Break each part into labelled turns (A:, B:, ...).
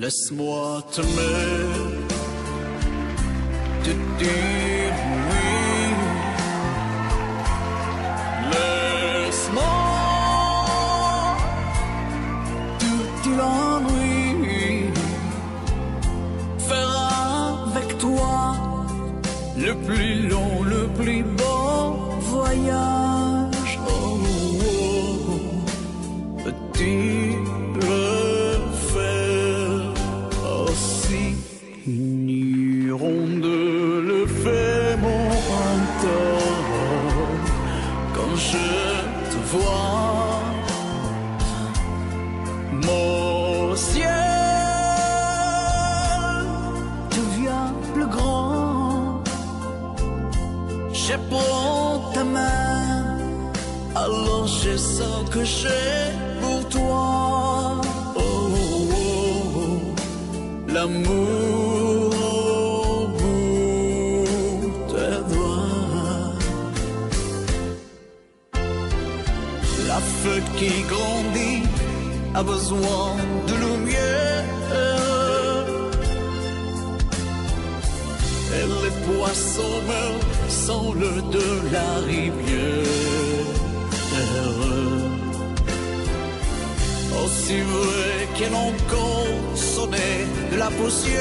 A: Laisse-moi t'aimer, te dire oui. Laisse-moi tout l'ennui, faire avec toi le plus long, le plus beau voyage. Oh, oh, petit le faire aussi. Une hirondelle le fait mon tort quand je te vois. Mon ciel devient plus grand. Je prends ta main, alors je sens que j'ai pour toi. Oh, oh, oh, l'amour au bout des doigts. La feuille qui grandit a besoin de lumière, et les poissons meurent sans l'eau de la rivière. Aussi vrai qu'elle encore sonné de la poussière,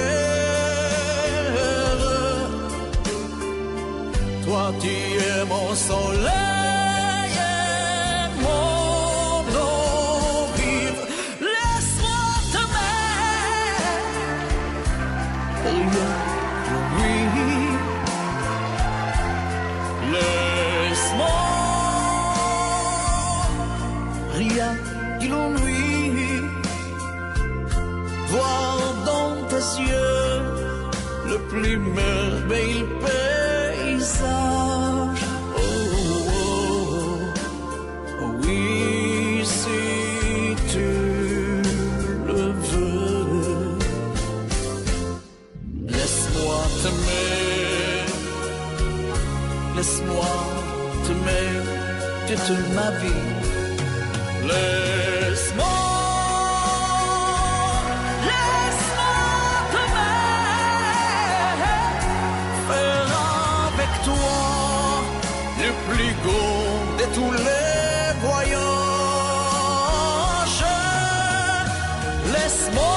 A: toi tu es mon soleil et mon eau vive. Laisse-moi t'aimer, oui, laisse-moi rien que l'ennui, voir dans tes yeux le plus merveilleux paysage. Oh, oh, oh, oui, si tu le veux. Laisse-moi t'aimer, laisse-moi t'aimer toute ma vie. Laisse-moi t'aimer, faire avec toi le plus grand de tous les voyages. Laisse-moi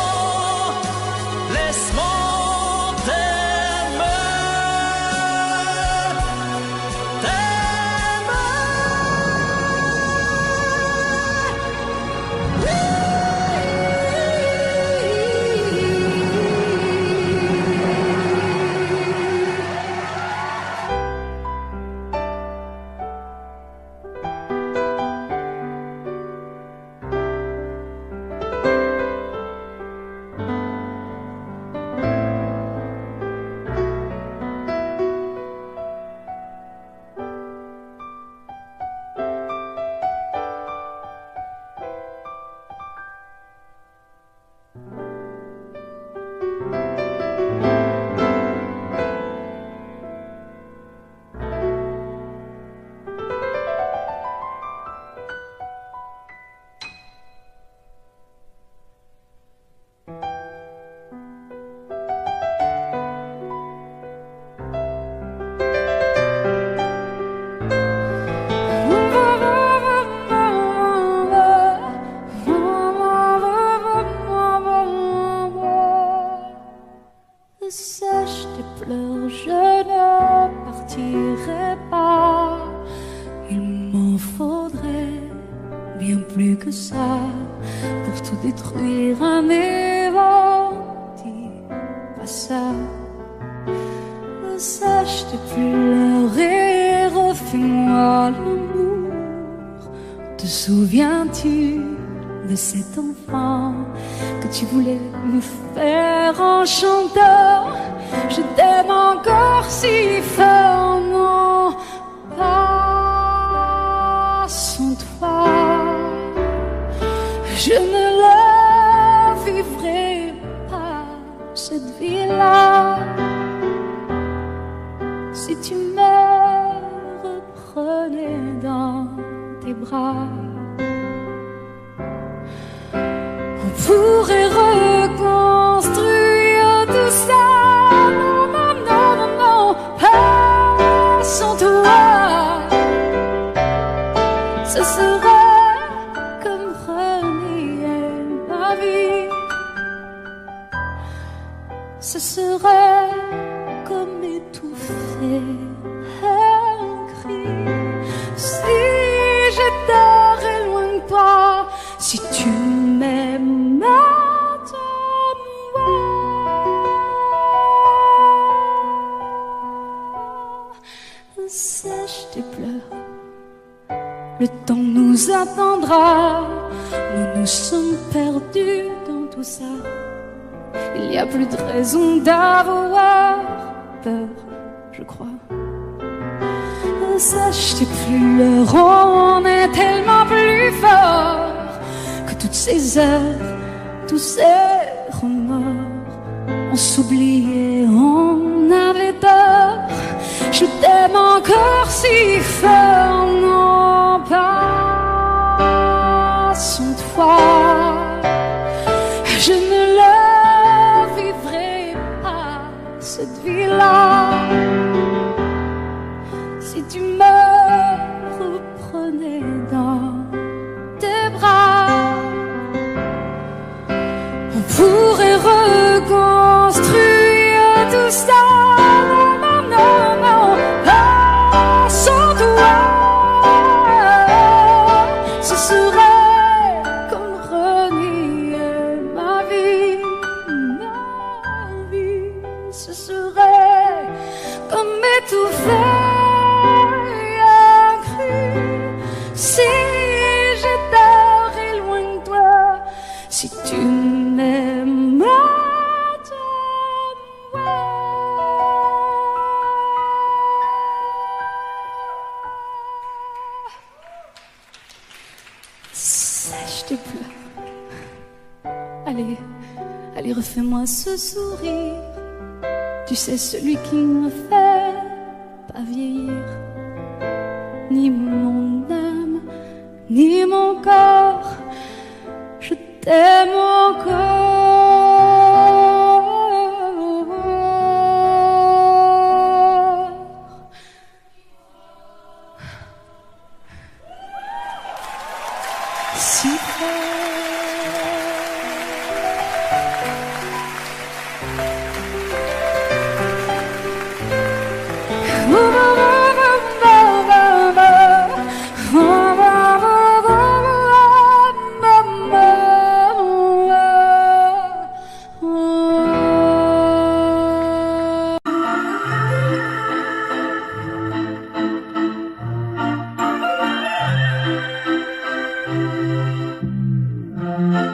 B: sèche tes pleurs, je ne partirai pas. Il m'en faudrait bien plus que ça pour tout détruire un évent. Dis pas ça. Sèche tes pleurs et refais-moi l'amour. Te souviens-tu de cet enfant que tu voulais me faire en chanteur? Je t'aime encore si fort, non, pas sans toi. Je ne la vivrai pas, cette vie-là, si tu me reprenais dans tes bras. On pourrait recommencer ma vie. Ce serait comme étouffer un cri. Si j'étais loin de toi, si tu m'aimes sèche tes pleurs, le temps nous attendra. Nous nous sommes perdus dans tout ça. Il n'y a plus de raison d'avoir peur, je crois. Sèche tes pleurs, on est tellement plus fort que toutes ces heures, tous ces remords. On s'oubliait, on avait tort. Je t'aime encore si fort, non pas sans toi. Je ne la vivrai pas, cette vie-là. Si tu me reprenais dans tes bras, on pourrait reconstruire tout ça. Si tu m'aimes, sèche tes pleurs. Allez, allez, refais-moi ce sourire. Tu sais, celui qui ne me fait pas vieillir. Ni mon âme, ni mon corps. Je t'aime encore. Si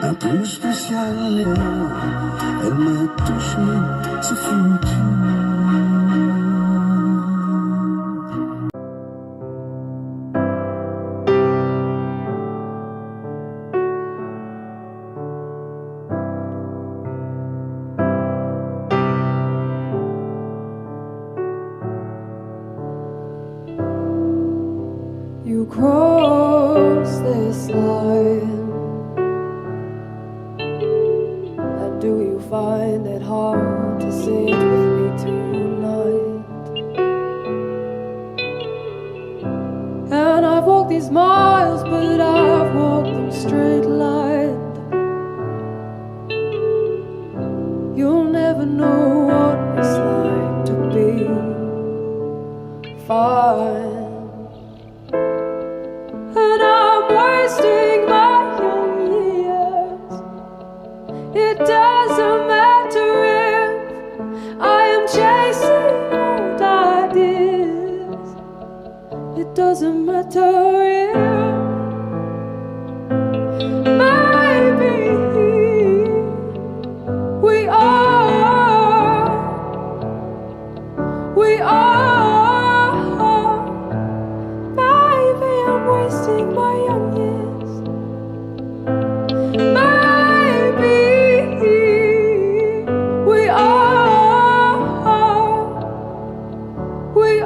C: un peu spécial, elle m'a touché, c'est foutu.
D: You cross this line. Do you find it hard to sit with me tonight? And I've walked these miles, but I've walked them straight lined. You'll never know what it's like to be fine. And I'm wasting my young years. It doesn't matter if I am chasing old ideas. It doesn't matter if maybe we are maybe I'm wasting my young years. Maybe we are maybe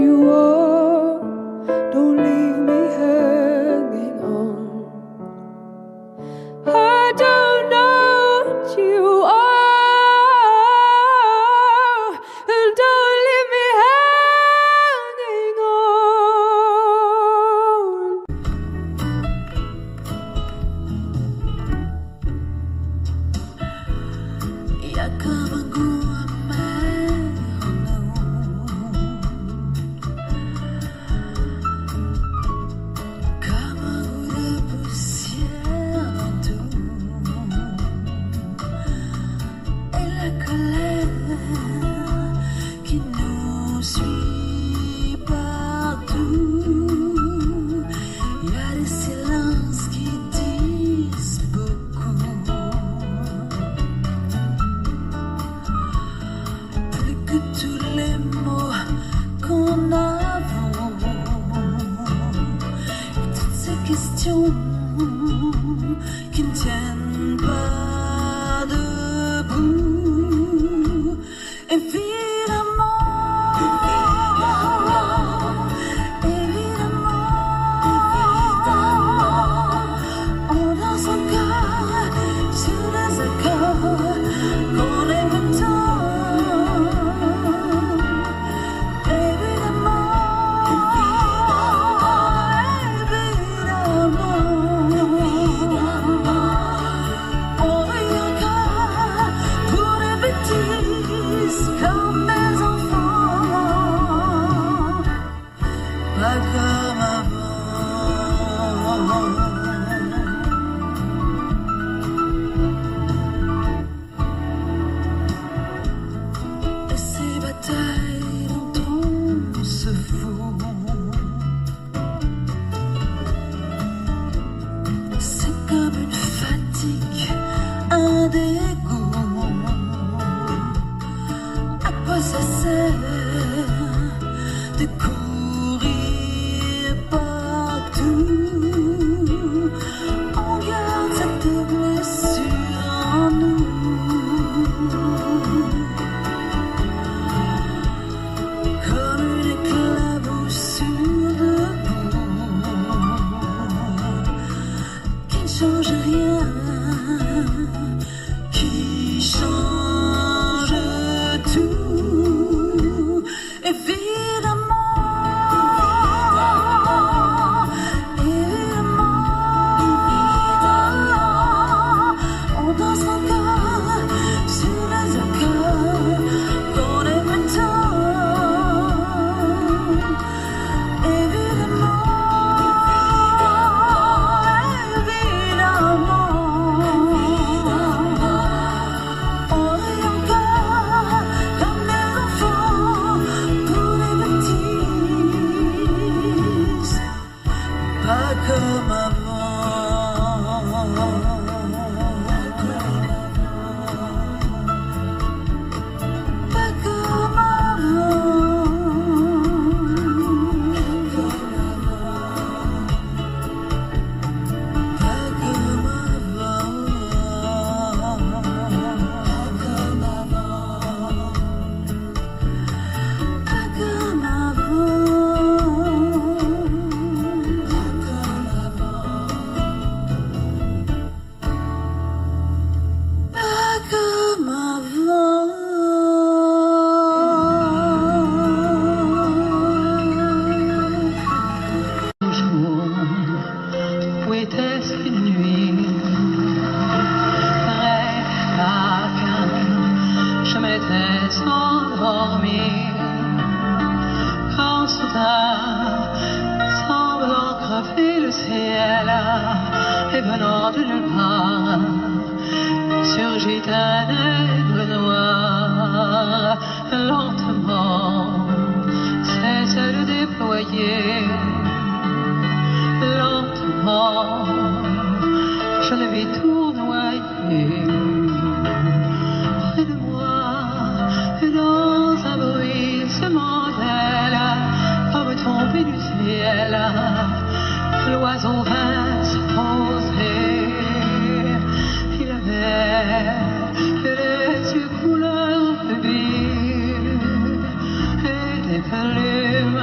D: you are. Don't leave me hanging on. I don't know what you are, and don't leave me hanging on.
C: Y'a comme un goût amer en nous, comme un goût de poussière dans tout, et la colère qui nous suit partout. Y'a des silences qui disent beaucoup, plus que tous les mots qu'on avoue. Et toutes ces questions qui ne tiennent pas debout. Évidemment, on danse encore sur des accords qu'on aime tant. Évidemment, on rit encore pour des bêtises comme des enfants, pas comme avant. Et ces batailles dont on se fout, c'est comme une fatigue, un dégoût. À quoi ça sert de courir partout? On garde cette blessure en nous, comme une éclaboussure de boue qui ne change rien, qui change tout. Évidemment, on danse encore sur les accords qu'on aime tant. Évidemment, on rit encore comme des enfants pour des bêtises, pas comme avant. Pas comme où était-ce qu'une nuit, près d'Aquin, je m'étais endormi, quand soudain, semblant crever le ciel, et venant de nulle part, surgit un aigle noir, lentement, cessait de déployer. Lentement, je le vis tournoyer près de moi, dans un bruissement d'ailes, comme tombé du ciel, l'oiseau vint se poser. Il avait les yeux couleur de vie et des plumes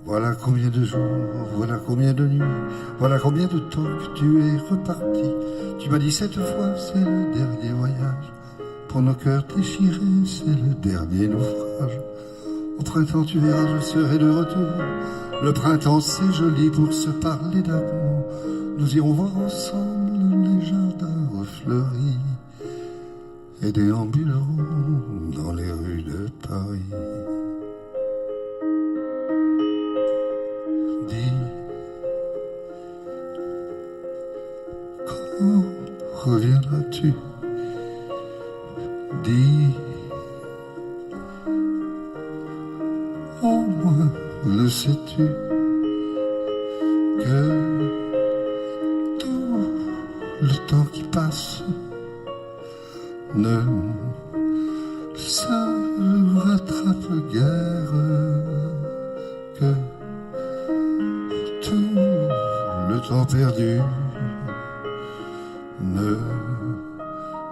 E: Voilà combien de jours, voilà combien de nuits, voilà combien de temps que tu es reparti. Tu m'as dit cette fois c'est le dernier voyage. Pour nos cœurs déchirés c'est le dernier naufrage. Au printemps tu verras je serai de retour. Le printemps c'est joli pour se parler d'amour. Nous irons voir ensemble les jardins refleuris et déambulerons dans les rues de Paris. Dis, quand reviendras-tu? Dis, au moins le sais-tu que tout le temps qui passe ne se rattrape guère, que tout le temps perdu ne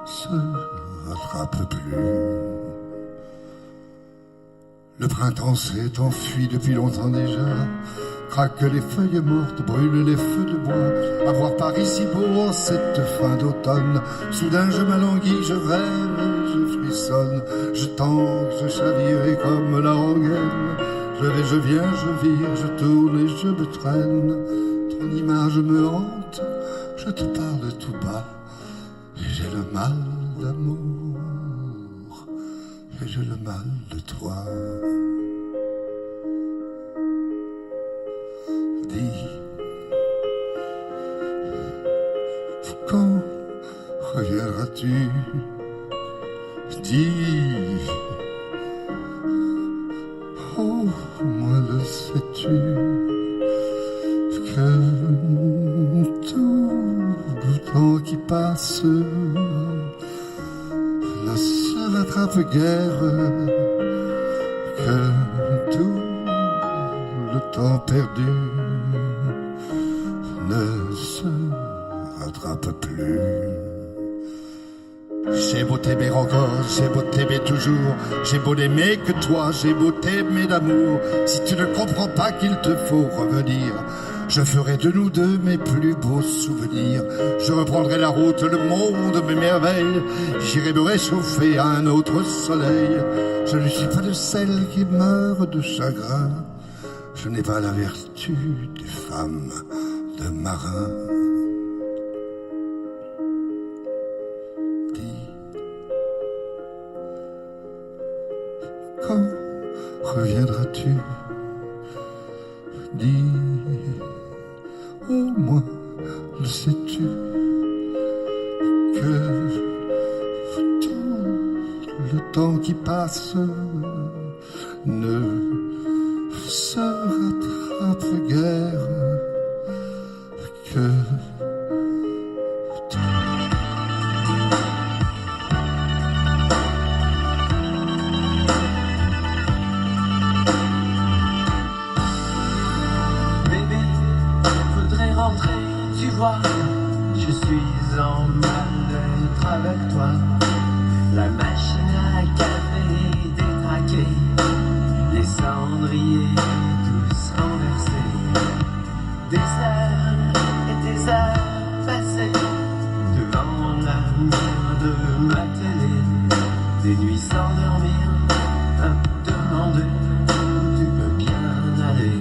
E: se rattrape plus. Le printemps s'est enfui depuis longtemps déjà. Craquent les feuilles mortes, brûlent les feux de bois. À voir Paris si beau en cette fin d'automne. Soudain je m'alanguis, je rêve et je frissonne. Je tangue, je chavire et comme la rengaine. Je vais, je viens, je vire, je tourne et je me traîne. Ton image me hante, je te parle tout bas. Et j'ai le mal d'amour, et j'ai le mal de toi. Dis, quand reviendras-tu? Dis, oh, moi le sais-tu, que tout le temps qui passe ne se rattrape guère, que tout le temps perdu ne se rattrape plus. J'ai beau t'aimer encore, j'ai beau t'aimer toujours, j'ai beau n'aimer que toi, j'ai beau t'aimer d'amour. Si tu ne comprends pas qu'il te faut revenir, Je ferai de nous deux mes plus beaux souvenirs. Je reprendrai la route, le monde, mes merveilles. J'irai me réchauffer à un autre soleil. Je ne suis pas de celles qui meurent de chagrin. Je n'ai pas la vertu des femmes de marins. Dis, quand reviendras-tu? Dis, au moins le sais-tu que tout le temps qui passe ne se rattrape guère que
C: tu vois, je suis en mal-être avec toi. La machine à café détraquée, les cendriers tous renversés. Des heures et des heures passées devant la lumière de ma télé. Des nuits sans dormir, à me demander où tu peux bien aller.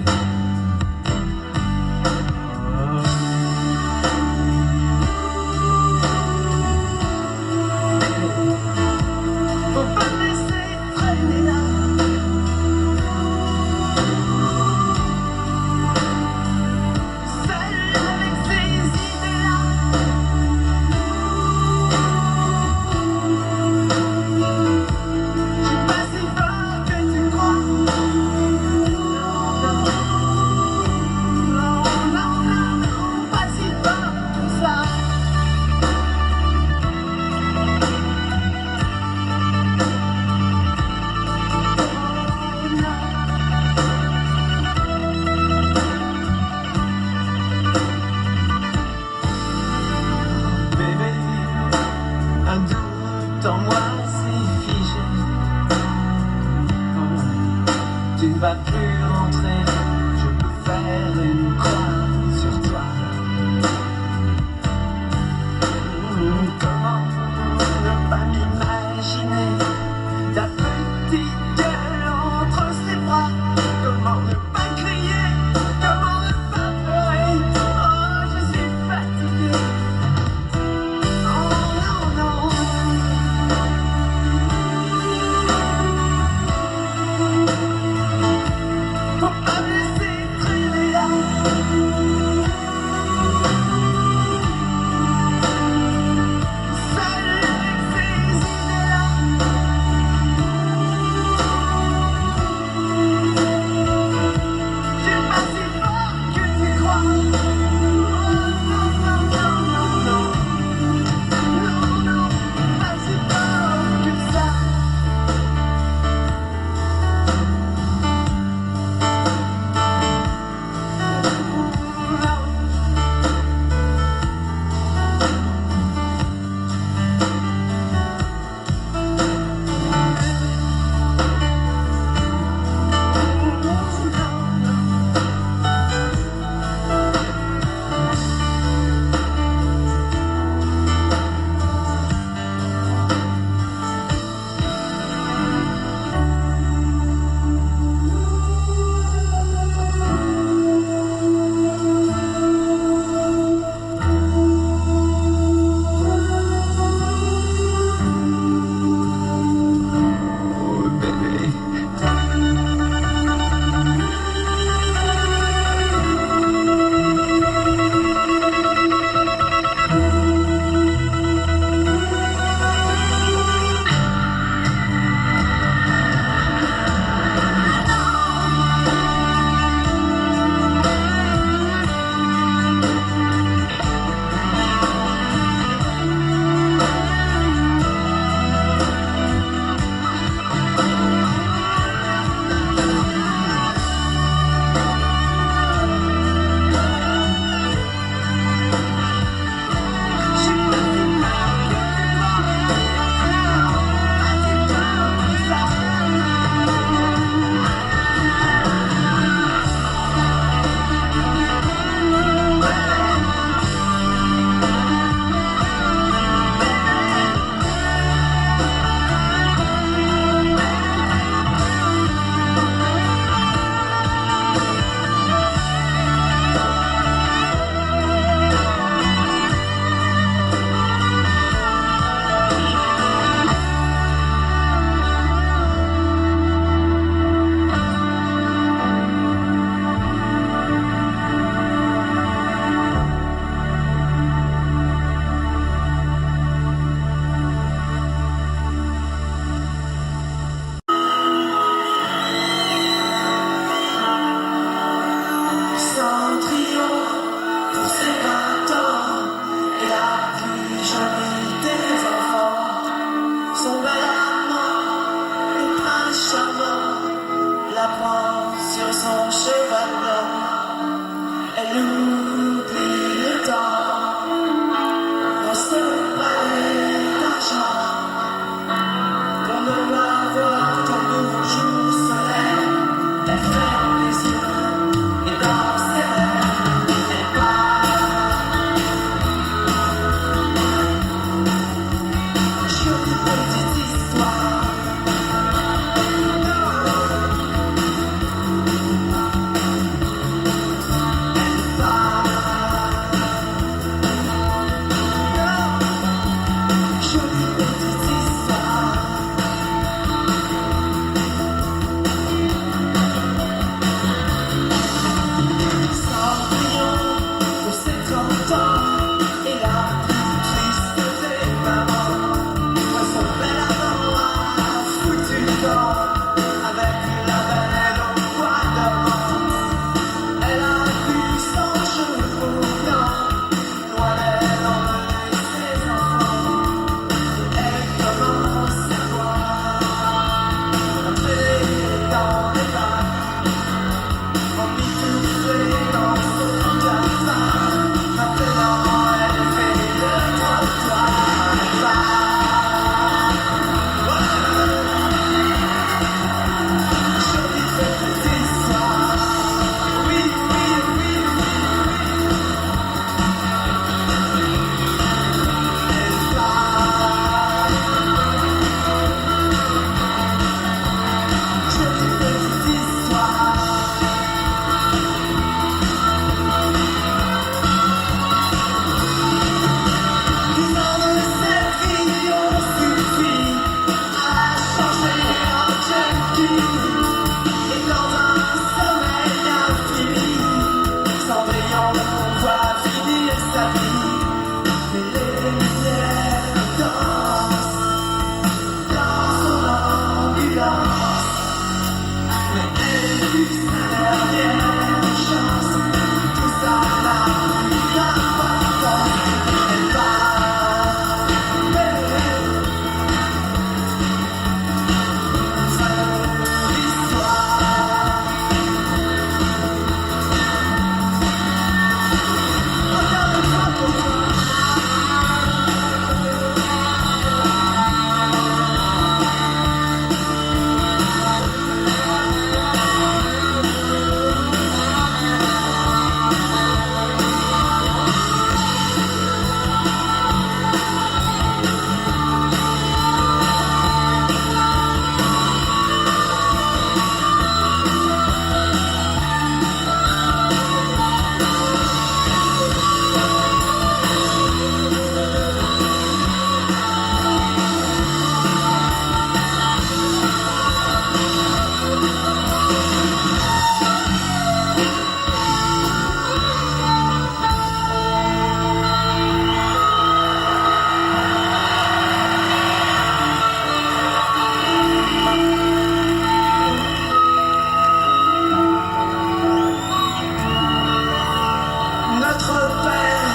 C: notre père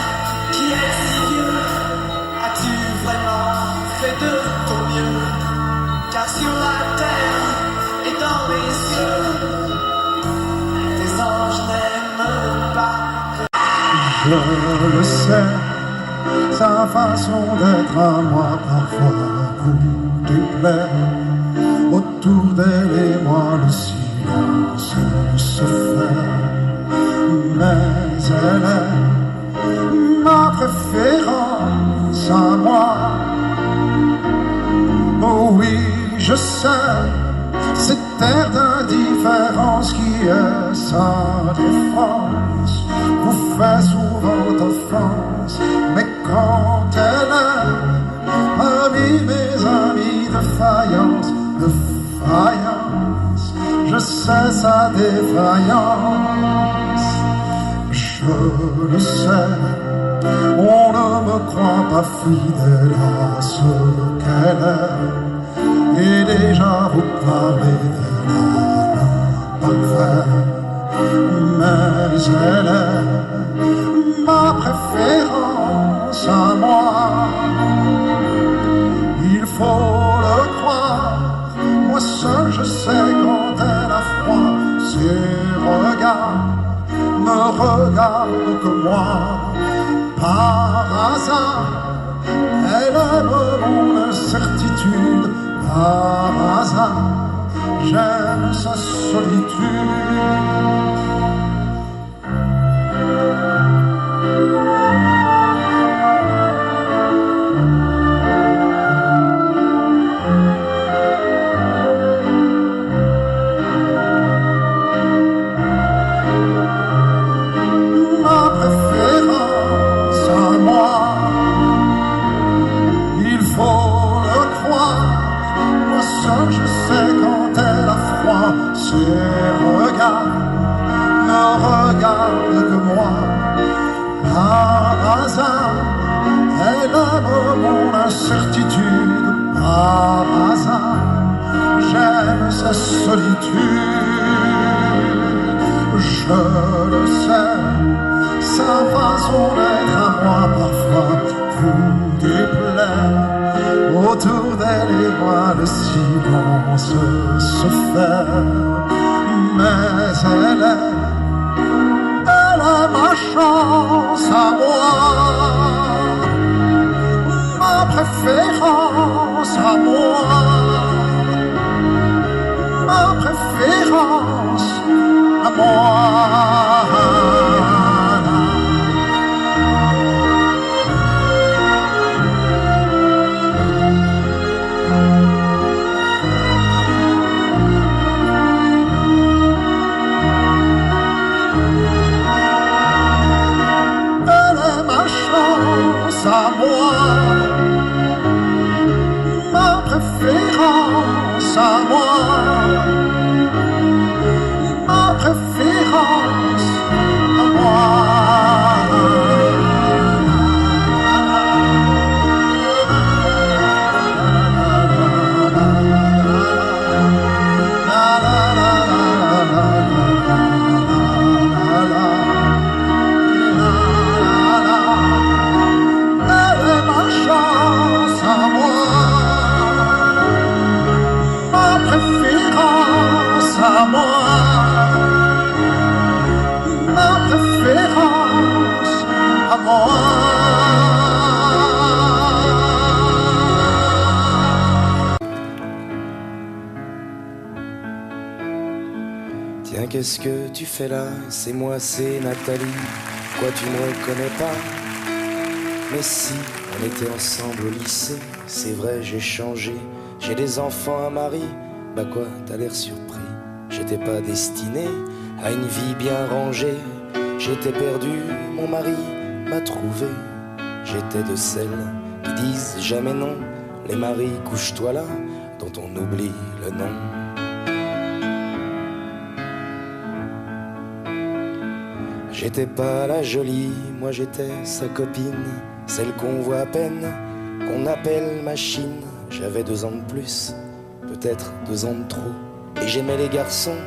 C: qui est si vieux, as-tu vraiment fait de ton mieux? Car sur la terre et dans les cieux, les anges n'aiment pas que...
E: Je le sais, sa façon d'être à moi parfois vous déplaît. Autour d'elle et moi le silence se fait. Mais elle est ma préférence à moi. Oh oui, je sais, cette terre d'indifférence qui est sa défense vous fait souvent offense. Mais quand elle est amie, mes amis de faïence, je sais sa défaillance. Je le sais, on ne me croit pas fidèle à ce qu'elle est, et déjà vous parlez d'elle à l'imparfait. Mais elle est ma préférence à moi. Il faut le croire, moi seul je sais quand elle a froid. Ses regards ne regardent que moi. Par hasard, elle aime mon incertitude. Par hasard, j'aime sa solitude. Ses regards ne regardent que moi. Par hasard, elle aime mon incertitude. Par hasard, j'aime sa solitude. Je le sais, sa façon d'être à moi parfois vous déplaît. Autour d'elle et moi le silence se fait. Mais elle a ma chance à moi, ma préférence à moi, ma préférence à moi. À moi, ma préférence à moi, ma préférence à moi.
F: Tiens, qu'est-ce que tu fais là? C'est moi, c'est Nathalie. Quoi, tu me reconnais pas? Mais si, on était ensemble au lycée. C'est vrai, j'ai changé. J'ai des enfants, un mari. Bah quoi, t'as l'air surpris. J'étais pas destiné à une vie bien rangée. J'étais perdu, mon mari m'a trouvé. J'étais de celles qui disent jamais non. Les maris, couche-toi là, dont on oublie le nom. J'étais pas la jolie, moi j'étais sa copine, celle qu'on voit à peine, qu'on appelle machine. J'avais 2 ans de plus, peut-être 2 ans de trop. Et j'aimais les garçons,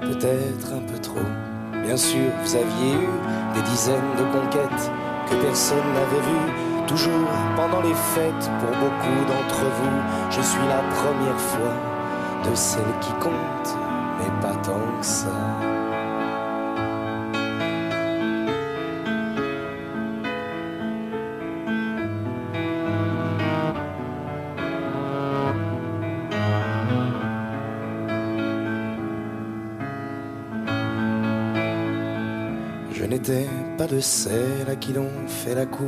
F: peut-être un peu trop. Bien sûr, vous aviez eu des dizaines de conquêtes que personne n'avait vues. Toujours pendant les fêtes, pour beaucoup d'entre vous, je suis la première fois de celle qui compte, mais pas tant que ça. Je n'étais pas de celles à qui l'on fait la cour.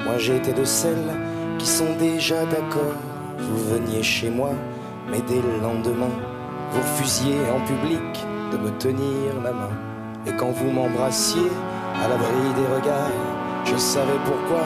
F: Moi j'étais de celles qui sont déjà d'accord. Vous veniez chez moi, mais dès le lendemain, vous refusiez en public de me tenir la main. Et quand vous m'embrassiez, à l'abri des regards, je savais pourquoi,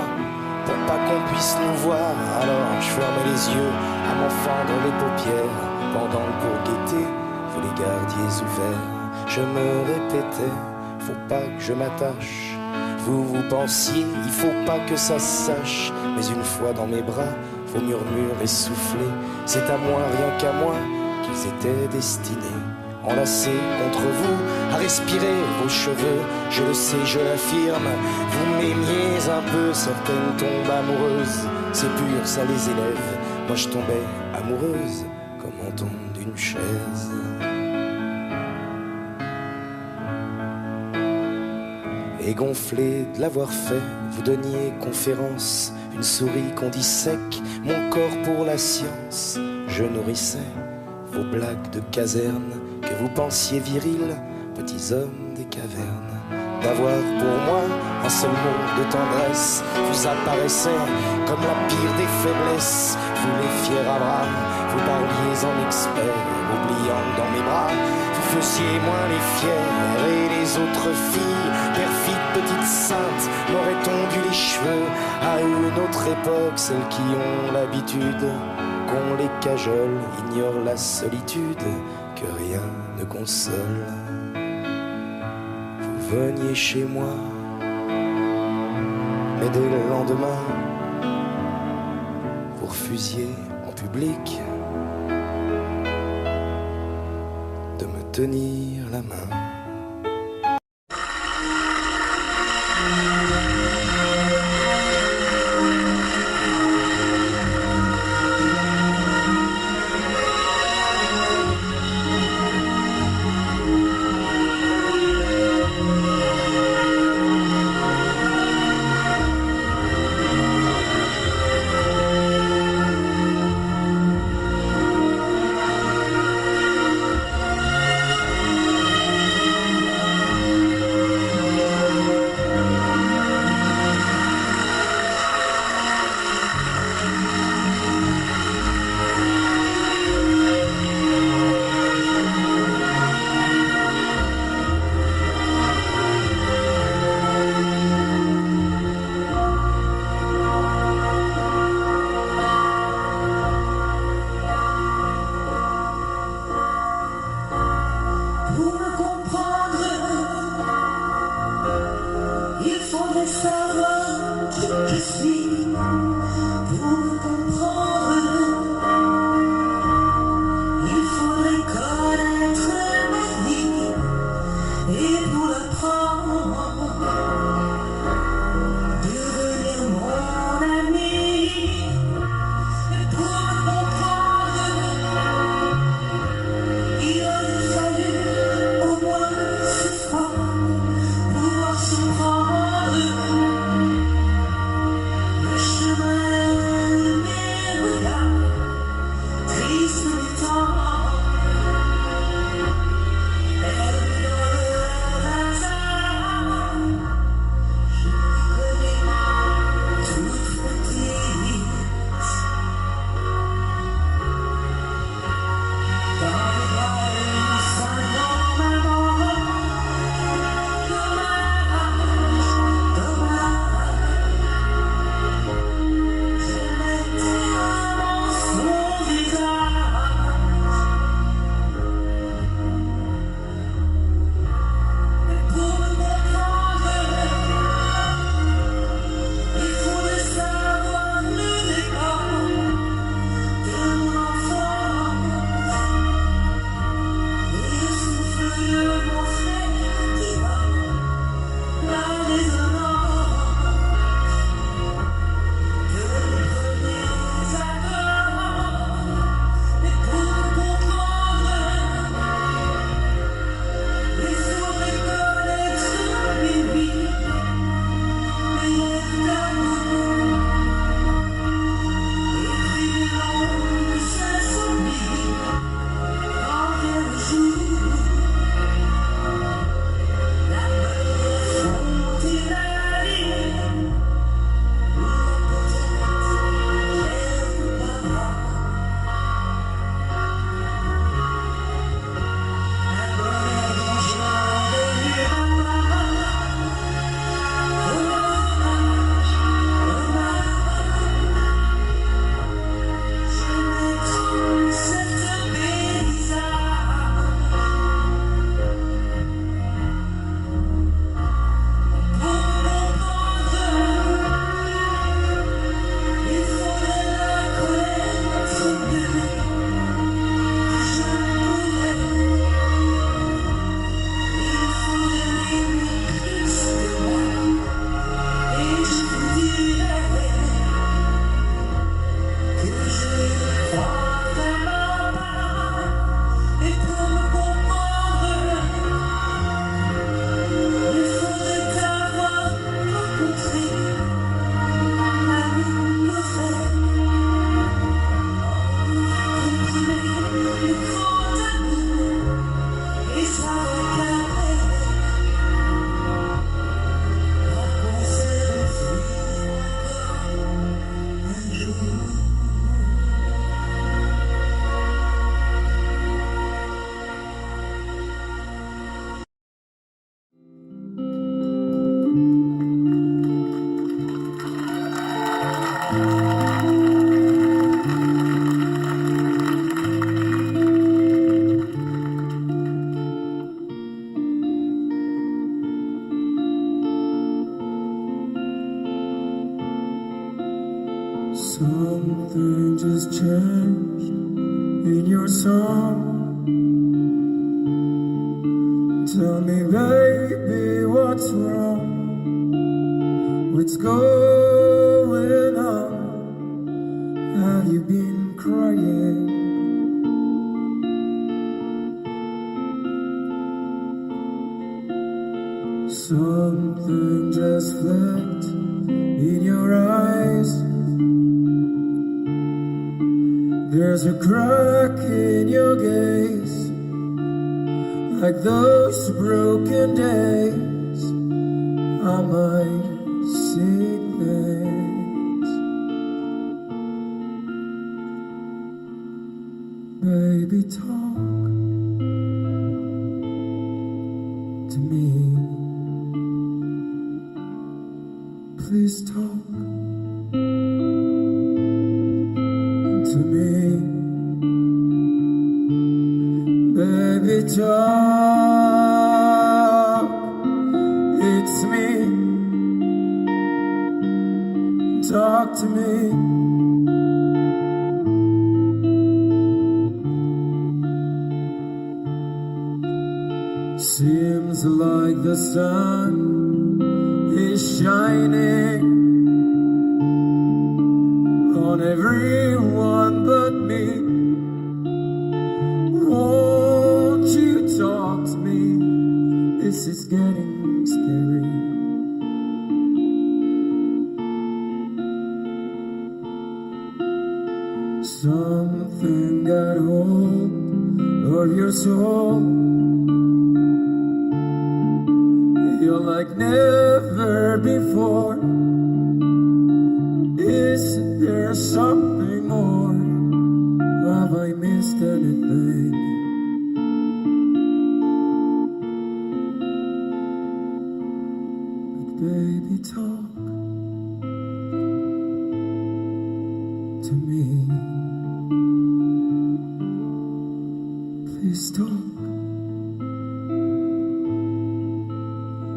F: pour pas qu'on puisse nous voir. Alors je fermais les yeux à m'en fendre les paupières, pendant que pour guetter, vous les gardiez ouverts. Je me répétais, faut pas que je m'attache. Vous pensiez, il faut pas que ça se sache. Mais une fois dans mes bras, vos murmures essoufflés, c'est à moi, rien qu'à moi, qu'ils étaient destinés. Enlacés contre vous, à respirer vos cheveux, je le sais, je l'affirme. Vous m'aimiez un peu, certaines tombent amoureuses. C'est pur, ça les élève. Moi je tombais amoureuse, comme on tombe d'une chaise. Et gonflé de l'avoir fait, vous donniez conférence, une souris qu'on dissèque, mon corps pour la science. Je nourrissais vos blagues de caserne, que vous pensiez virils, petits hommes des cavernes. D'avoir pour moi un seul mot de tendresse vous apparaissait comme la pire des faiblesses. Vous les fiers à bras, vous parliez en expert, oubliant dans mes bras, vous faisiez moins les fiers et les autres filles, perfides petites saintes, m'auraient tondu les cheveux à une autre époque, celles qui ont l'habitude qu'on les cajole, ignorent la solitude, que rien ne console. Vous veniez chez moi, mais dès le lendemain, vous refusiez en public de me tenir la main.
C: Something just changed in your song. Tell me, baby, what's wrong? What's going on? Have you been crying? Something just flicked in your eyes. There's a crack in your gaze, like those broken days. I might see things. Baby, talk to me. Please talk to me. Baby, talk. It's me. Talk to me. Seems like the sun is shining on everyone but me. Won't you talk to me? This is getting scary. Something got hold of your soul. You're like never before. Is there something more? Have I missed anything? But baby, talk to me. Please talk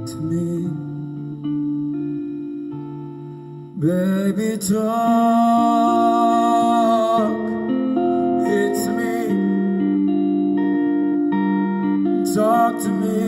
C: to me. Baby, talk. It's me. Talk to me.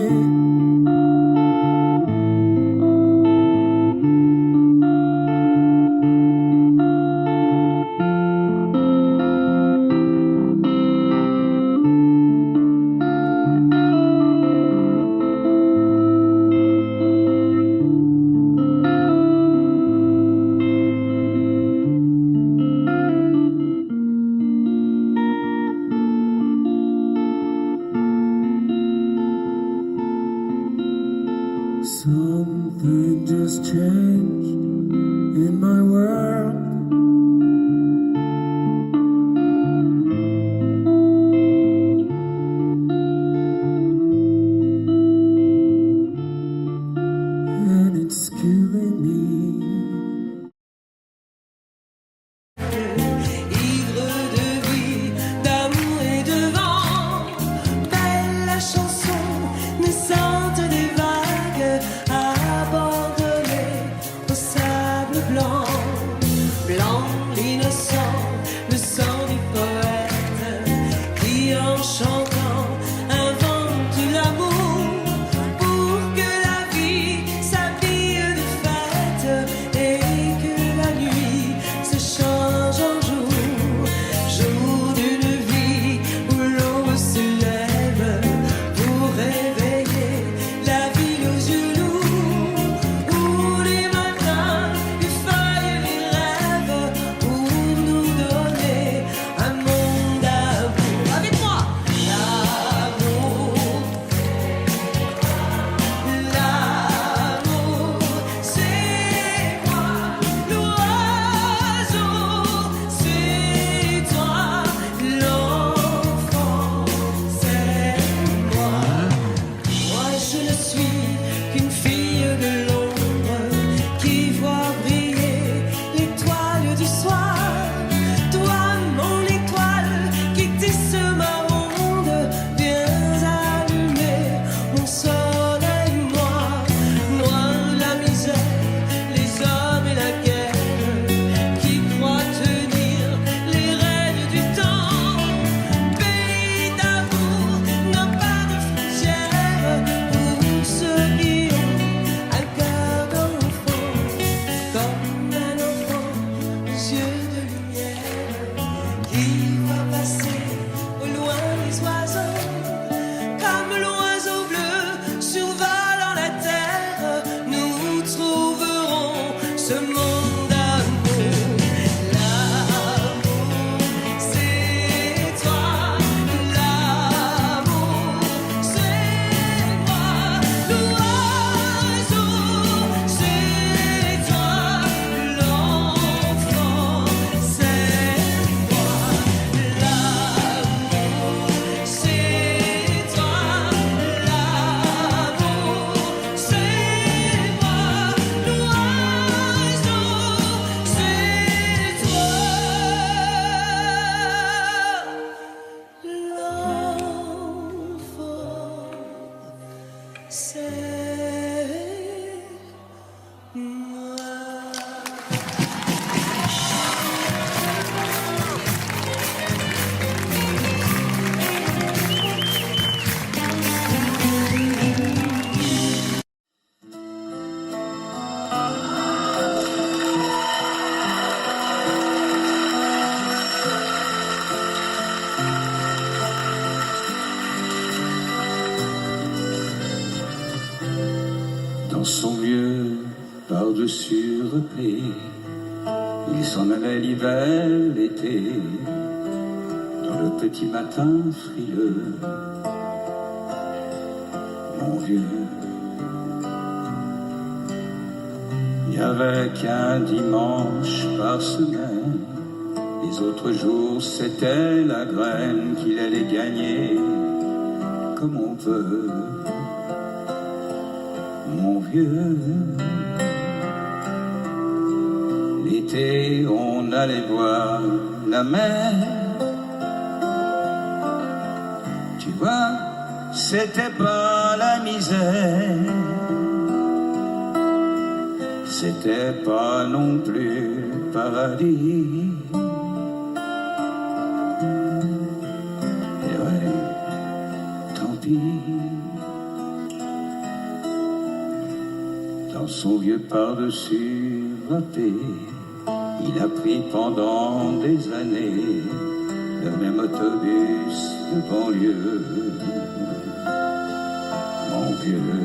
C: Something just changed in my world. And it's killing me.
G: Ivre de vie, d'amour et de vent, belle la chanson naissante des vagues, abandonnée au sable blanc, blanc l'innocent, le sang du poète, qui en chantant invente l'amour pour que la vie s'habille de fête.
H: surpris. Il s'en allait l'hiver, l'été, dans le petit matin frileux. Mon vieux, il n'y avait qu'un dimanche par semaine. Les autres jours, c'était la graine qu'il allait gagner comme on veut. Mon vieux, l'été, on allait voir la mer. Tu vois, c'était pas la misère, c'était pas non plus paradis. Et ouais, tant pis. Dans son vieux par-dessus râpé, il a pris pendant des années le même autobus de banlieue. Mon vieux,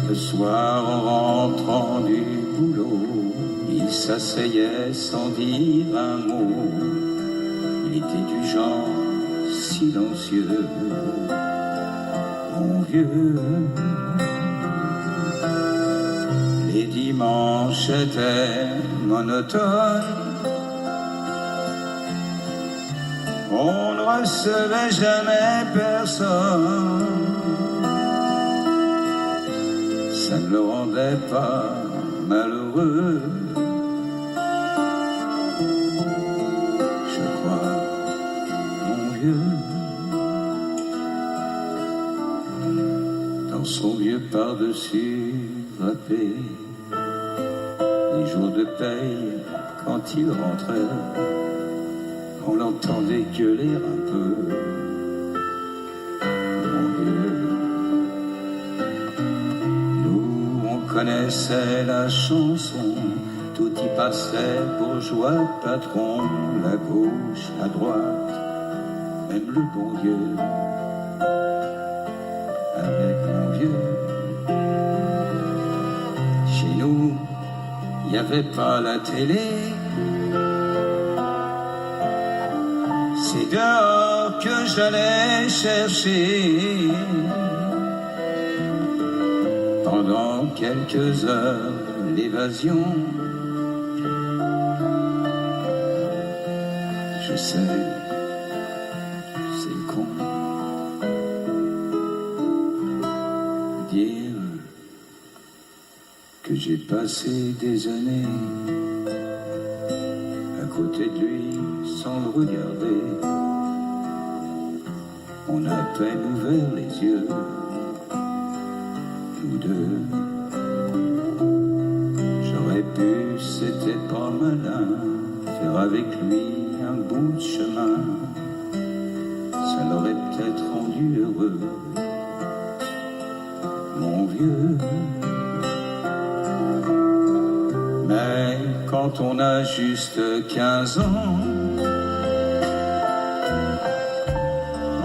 H: le soir en rentrant du boulot, il s'asseyait sans dire un mot. Il était du genre silencieux. Mon vieux, les dimanches étaient monotones. On ne recevait jamais personne. Ça ne le rendait pas malheureux. Je crois, mon vieux. Dans son vieux par-dessus râpé, les jours de paye, quand il rentrait, on l'entendait gueuler un peu. Mon vieux, nous on connaissait la chanson, tout y passait, bourgeois, patron, la gauche, la droite, même le bon Dieu. Avec mon vieux, chez nous, il n'y avait pas la télé. C'est dehors que j'allais chercher pendant quelques heures l'évasion. Je sais, c'est con. Dire que j'ai passé des années à côté de lui sans le regarder. On a à peine ouvert les yeux, nous deux. J'aurais pu, c'était pas malin, faire avec lui un bout de chemin. Ça l'aurait peut-être rendu heureux. Mon vieux, mais quand on a juste 15 ans,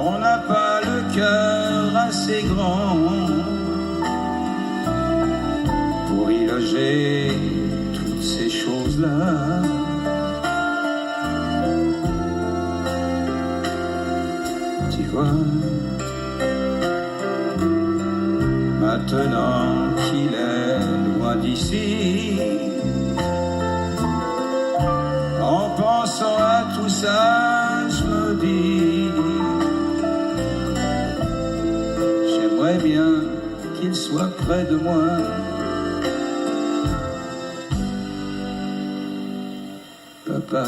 H: on n'a pas le cœur assez grand pour y loger toutes ces choses-là. Tu vois, maintenant qu'il est loin d'ici, en pensant à tout ça, je me dis, j'aimerais bien qu'il soit près de moi. Papa.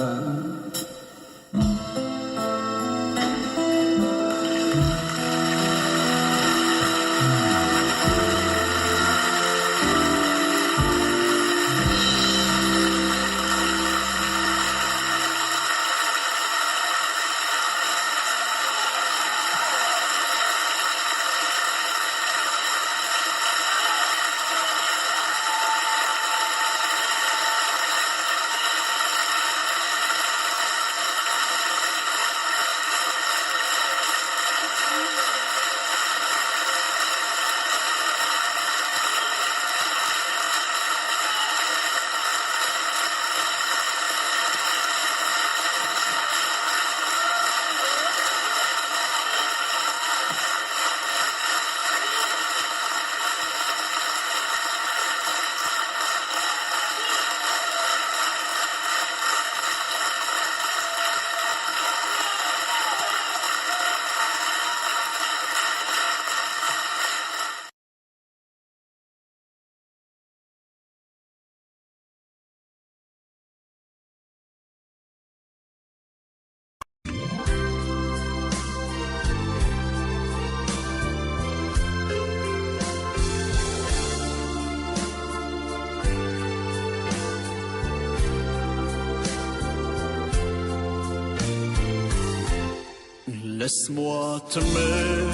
A: Laisse-moi t'aimer,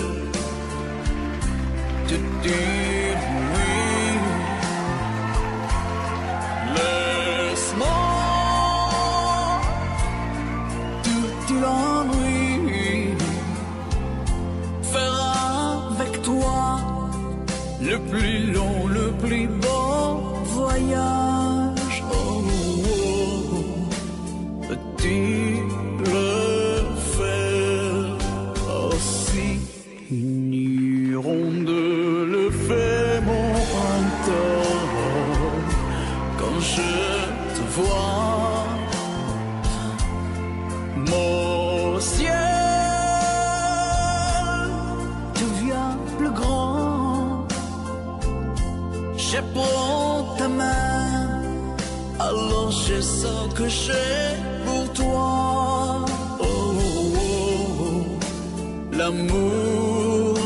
A: te dire oui. Laisse-moi tout l'ennui, faire avec toi le plus long, le plus beau voyage. Oh, oh, oh. Peux-tu le faire aussi? Ignorons-de le fait mon tort quand je te vois. Mon ciel devient plus grand. Je prends ta main, alors je sens que j'ai pour toi. Oh, oh, oh, l'amour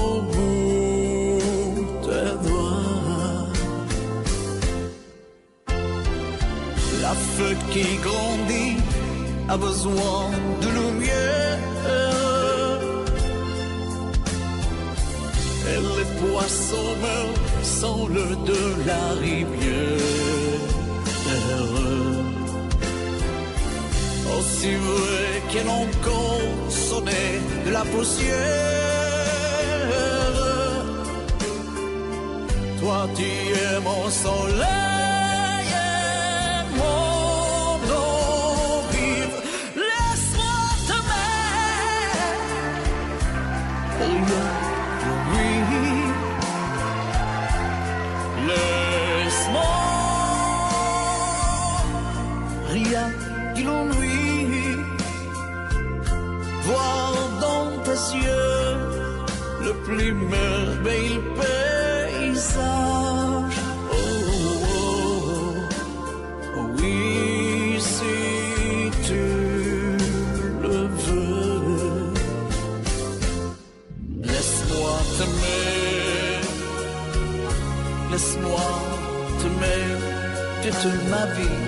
A: au bout des doigts. La feuille qui grandit a besoin de lumière, et les poissons meurent sans l'eau de la rivière. Aussi vrai qu'elle encore sonnait de la poussière, toi tu es mon soleil et mon eau vive. Laisse-moi t'aimer, oui, laisse-moi rien que l'ennui, voir dans tes yeux le plus merveilleux paysage. Oh, oh, oh, oui, si tu le veux. Laisse-moi t'aimer, laisse-moi t'aimer toute ma vie.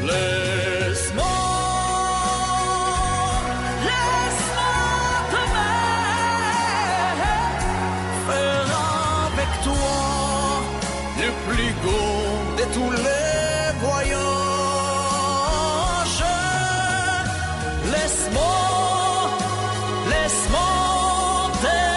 A: Laisse-moi t'aimer, faire avec toi le plus beau de tous les voyages. Laisse-moi t'aimer,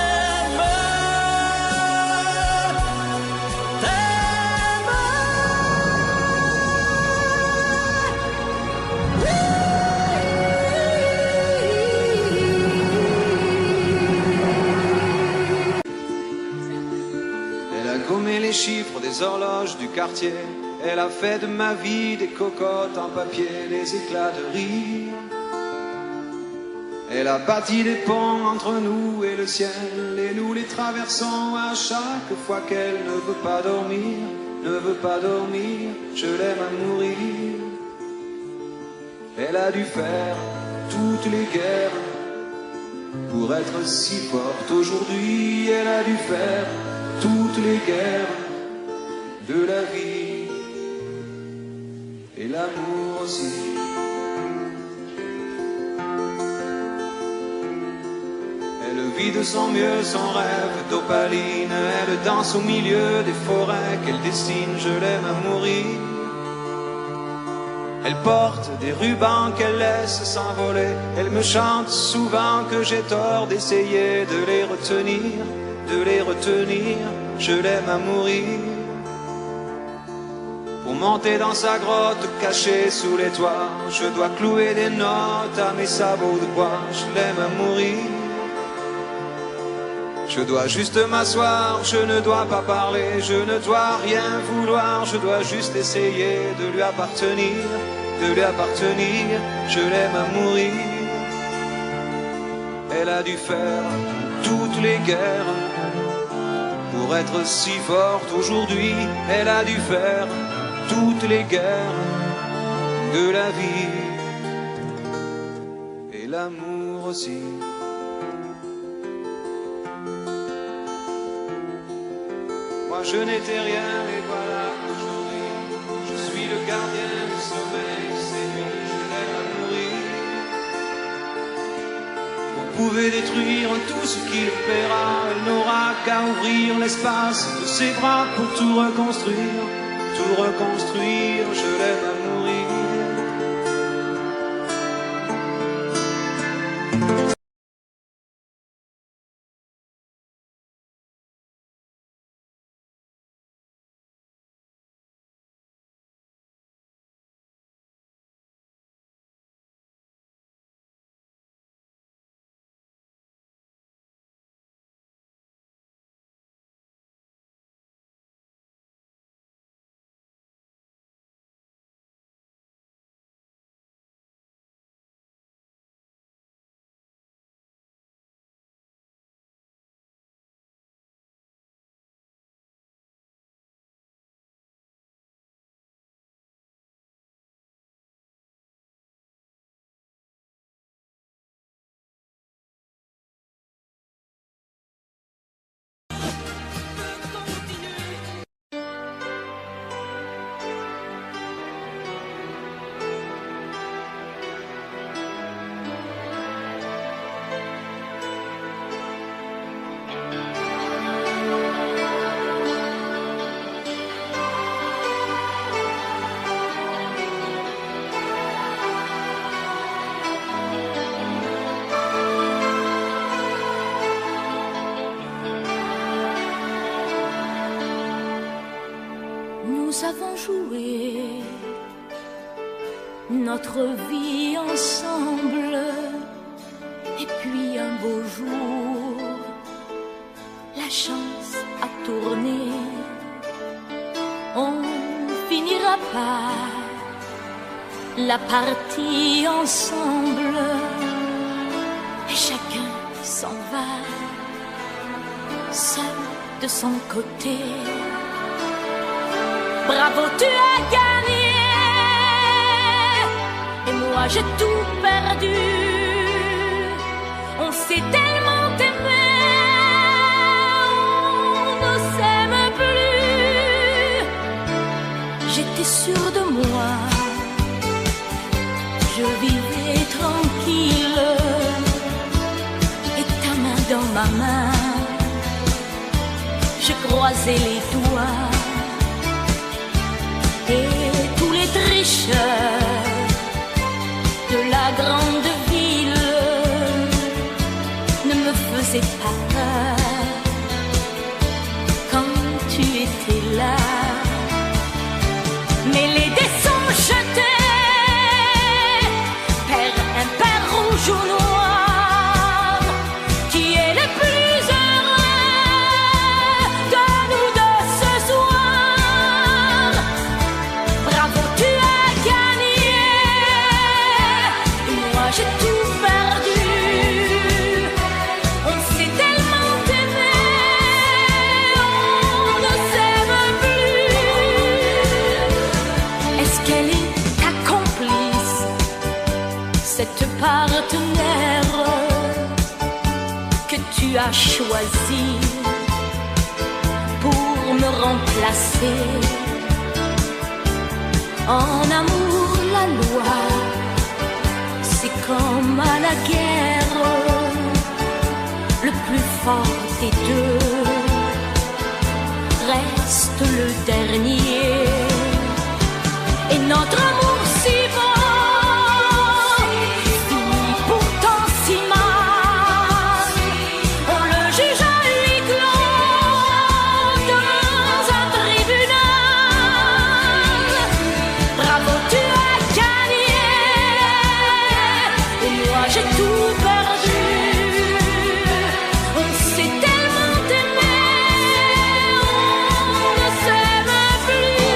I: gommé les chiffres des horloges du quartier. Elle a fait de ma vie des cocottes en papier, des éclats de rire. Elle a bâti des ponts entre nous et le ciel, et nous les traversons à chaque fois qu'elle ne veut pas dormir, ne veut pas dormir. Je l'aime à mourir. Elle a dû faire toutes les guerres pour être si forte aujourd'hui. Elle a dû faire toutes les guerres de la vie et l'amour aussi. Elle vit de son mieux son rêve d'opaline. Elle danse au milieu des forêts qu'elle dessine. Je l'aime à mourir. Elle porte des rubans qu'elle laisse s'envoler. Elle me chante souvent que j'ai tort d'essayer de les retenir, de les retenir. Je l'aime à mourir. Pour monter dans sa grotte cachée sous les toits, je dois clouer des notes à mes sabots de bois. Je l'aime à mourir. Je dois juste m'asseoir, je ne dois pas parler, je ne dois rien vouloir, je dois juste essayer de lui appartenir, de lui appartenir. Je l'aime à mourir. Elle a dû faire toutes les guerres pour être si forte aujourd'hui. Elle a dû faire toutes les guerres de la vie et l'amour aussi. Moi je n'étais rien et voilà aujourd'hui je suis le gardien du sommeil. Ces nuits je l'aime à mourir. pouvez détruire tout ce qu'il paiera. Elle n'aura qu'à ouvrir l'espace de ses bras pour tout reconstruire. Tout reconstruire, je l'aime à mourir.
B: Nous avons joué notre vie ensemble, et puis un beau jour, la chance a tourné. On finira par la partie ensemble, et chacun s'en va, seul de son côté. Bravo, tu as gagné, et moi j'ai tout perdu. On s'est tellement aimé, on ne s'aime plus. J'étais sûre de moi, je vivais tranquille, et ta main dans ma main, je croisais les doigts. Et tous les tricheurs de la grande ville ne me faisaient pas peur quand tu étais là. Mais les dés sont jetés, père impair, rouge ou noir, qui est le plus heureux de nous deux ce soir. Bravo, tu as gagné, et moi j'ai tout perdu. On s'est tellement aimé, on ne s'aime plus. Est-ce qu'elle est ta complice, cette partenaire que tu as choisi pour me remplacer? En amour, la loi, c'est comme à la guerre, le plus fort des deux reste le dernier. Et notre amour si beau finit pourtant si mal. On le juge à huis clos dans un tribunal. Bravo, tu as gagné, et moi j'ai tout perdu. On s'est tellement aimé, on ne s'aime plus.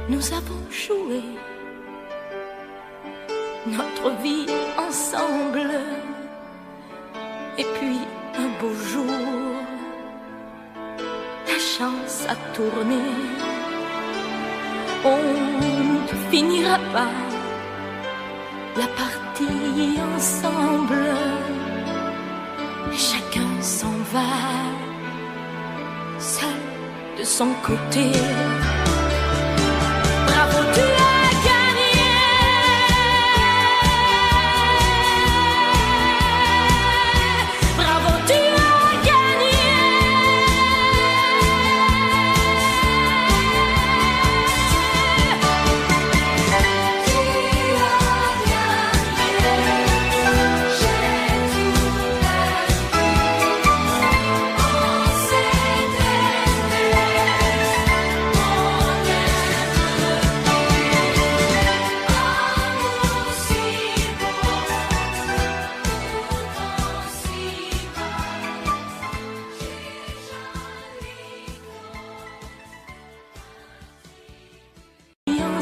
B: Nous avons joué notre vie ensemble, et puis un beau jour, la chance a tourné. On ne finira pas la partie ensemble, et chacun s'en va, seul de son côté. Bravo, tu as gagné,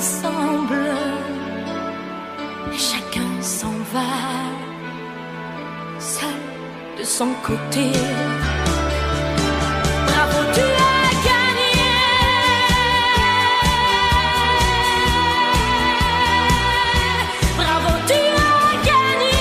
B: ensemble, et chacun s'en va, seul de son côté. Bravo, tu as gagné. Bravo, tu as gagné.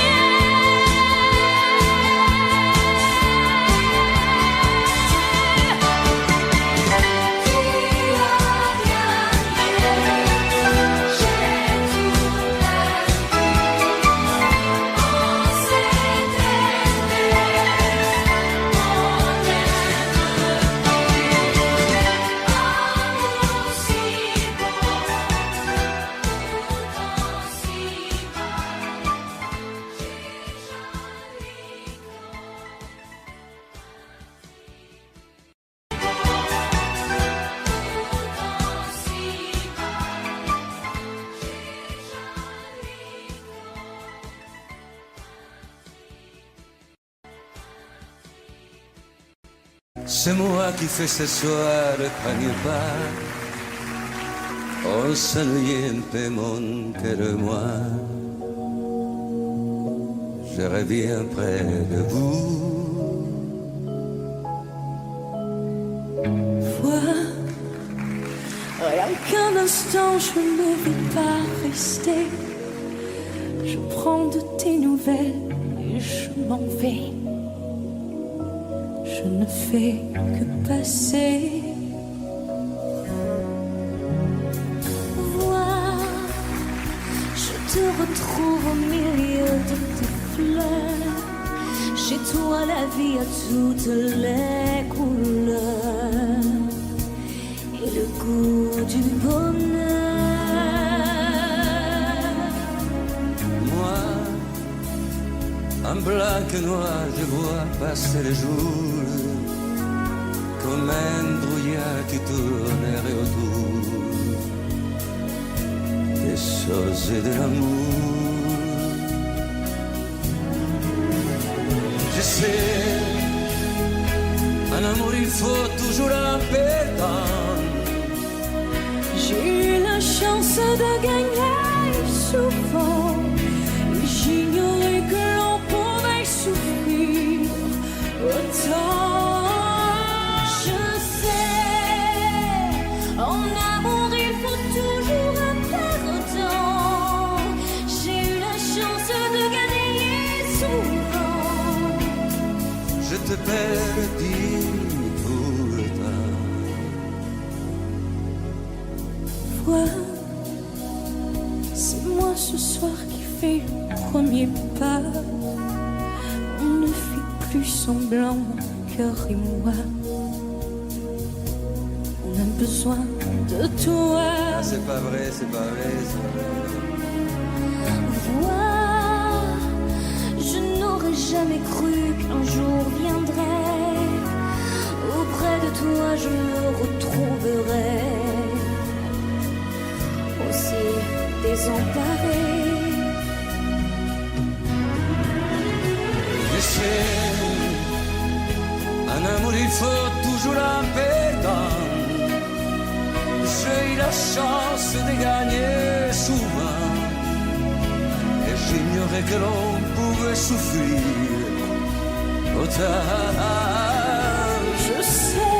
J: C'est moi qui fais ce soir le premier pas. On s'ennuie un peu mon cœur et moi. Je reviens près de vous.
B: Vois, rien qu'un instant, je ne vais pas rester. Je prends de tes nouvelles et je m'en vais. Je ne fais que passer. Vois, je te retrouve au milieu de tes fleurs. Chez toi, la vie a toutes les couleurs et le goût du bonheur.
J: Moi, en blanc et noir, je vois passer les jours comme un brouillard qui tournerait autour des choses de l'amour. Je sais, en amour il faut toujours un perdant.
B: J'ai eu la chance de gagner souvent. J'ignorais que l'on pouvait souffrir autant. Je sais, en amour il faut toujours un perdant. J'ai eu la chance de gagner souvent.
J: Je te perdis pourtant.
B: Vois, c'est moi ce soir qui fais le premier pas. On ne fait plus semblant, mon cœur et moi. On a besoin de toi.
J: Ah, c'est pas vrai, c'est pas vrai, c'est pas vrai.
B: Vois, je n'aurais jamais cru qu'un jour viendrait. Auprès de toi, je me retrouverai aussi désemparé.
J: Je sais, en amour il faut toujours un perdant. J'ai eu la chance de gagner souvent. Et j'ignorais que l'on pouvait souffrir autant.
B: Je sais,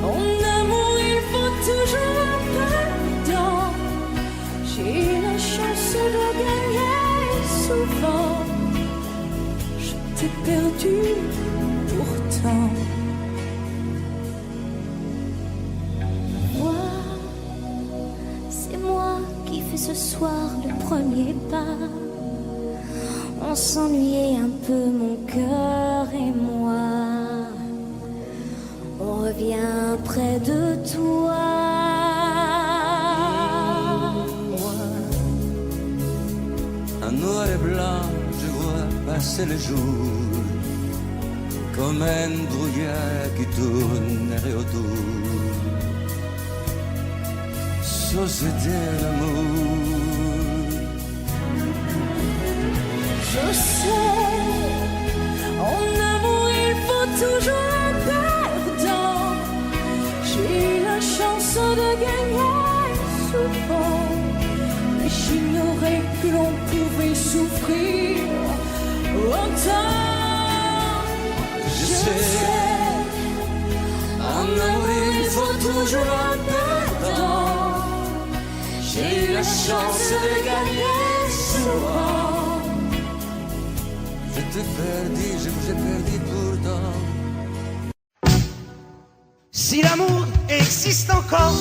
B: en amour il faut toujours un perdant. J'ai eu la chance de gagner souvent. Je t'ai perdu pourtant. Vois, c'est moi qui fais ce soir le premier pas. On s'ennuyait un peu, mon cœur et moi. On revient près de toi.
J: En noir et blanc, je vois passer le jour comme un brouillard qui tournerait autour. Société l'amour.
B: Je sais, en amour il faut toujours un perdant. J'ai eu la chance de gagner que l'on pouvait souffrir autant. Je sais, en amour il faut toujours un perdant. J'ai eu la chance de gagner souvent.
J: Je t'ai perdu, je vous ai perdu pourtant.
K: Si l'amour existe encore,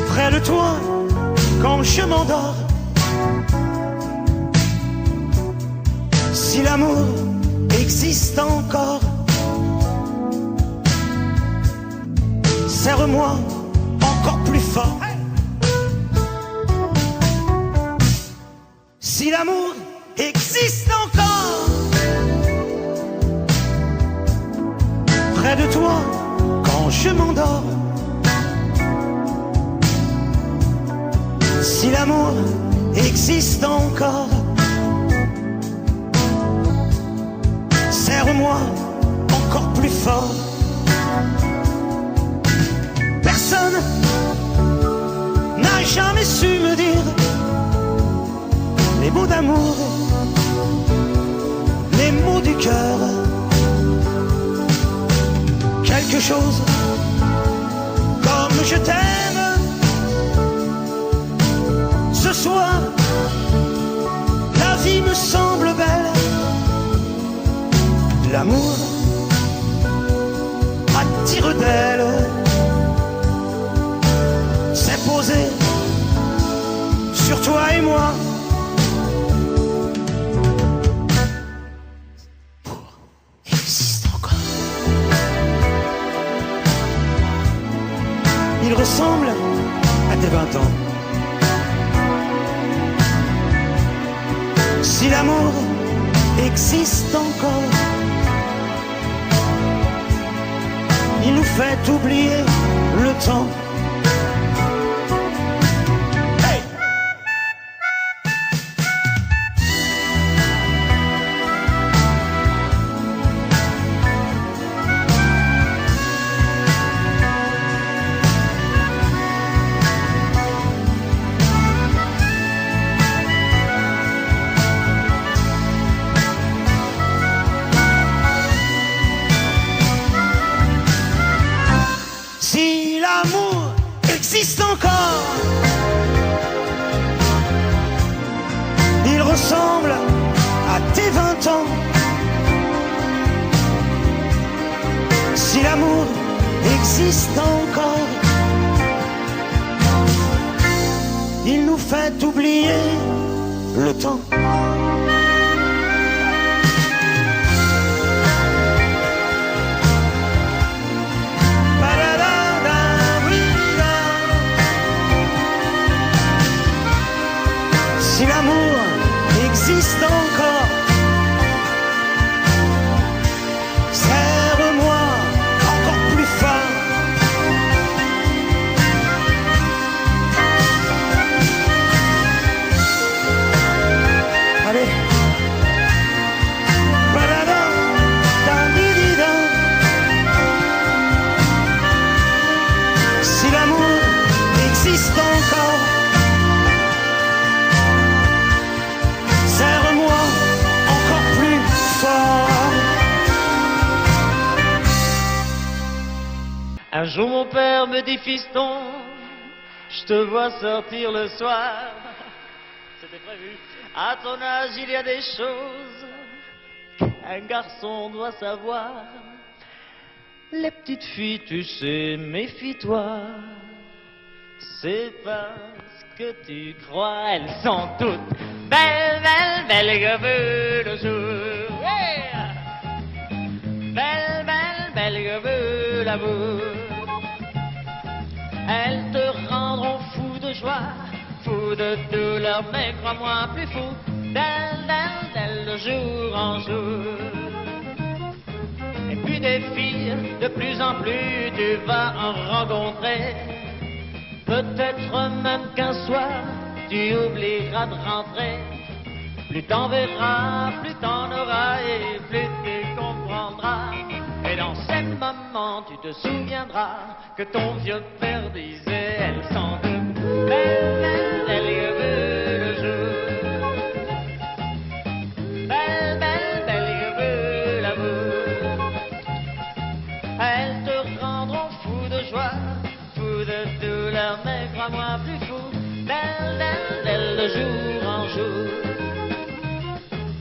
K: près de toi quand je m'endors. Si l'amour existe encore, serre-moi encore plus fort. Si l'amour existe encore, près de toi quand je m'endors. Si l'amour existe encore, serre-moi encore plus fort. Personne n'a jamais su me dire les mots d'amour, les mots du cœur. Quelque chose comme je t'aime. Ce soir, la vie me semble belle. L'amour attire d'elle. C'est posé sur toi et moi. Existe encore. Il ressemble à tes 20 ans. Si l'amour existe encore, il nous fait oublier le temps. Hey! Si l'amour existe encore, il ressemble à tes 20 ans. Si l'amour existe encore, il nous fait oublier le temps. Si l'amour existe encore, serre-moi encore plus fort. Allez. Si l'amour existe encore, serre-moi encore plus fort.
L: Un jour mon père me dit, fiston, je te vois sortir le soir. C'était prévu. À ton âge, il y a des choses qu'un garçon doit savoir. Les petites filles, tu sais, méfie-toi. C'est parce que tu crois, elles sont toutes belles, belles, belles comme le jour. Yeah. Belles, belles, belles comme l'amour. Elles te rendront fou de joie, fou de douleur, mais crois-moi plus fou d'elles, d'elles, d'elles de jour en jour. Et puis des filles, de plus en plus tu vas en rencontrer. Peut-être même qu'un soir tu oublieras de rentrer. Plus t'en verras, plus t'en auras et plus tu comprendras. Et dans ces moments tu te souviendras que ton vieux père disait, elles sont de Belle, belle, belle que le jour. Belle, belle, belle que l'amour. Elles te rendront fou de joie, fou de douleur, mais crois-moi plus fou. Belle, belle, belle de jour en jour.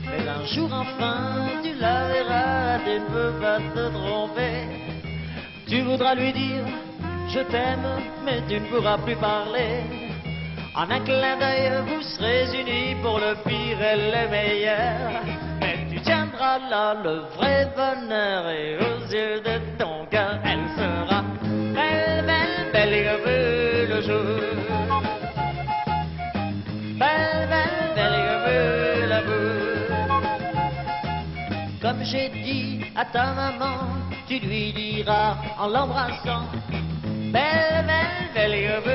L: Mais un jour enfin, tu la verras, tu ne peux pas te tromper. Tu voudras lui dire je t'aime, mais tu ne pourras plus parler. En un clin d'œil, vous serez unis pour le pire et le meilleur. Mais tu tiendras là le vrai bonheur et aux yeux de ton cœur, elle sera belle, belle, belle comme le jour. Belle, belle, belle comme l'amour. Comme j'ai dit à ta maman, tu lui diras en l'embrassant, belle, belle, belle comme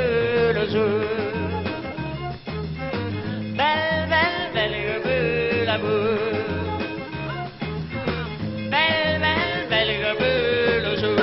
L: le jour. Belle, belle, belle comme l'amour. Belle, belle, belle comme le jour.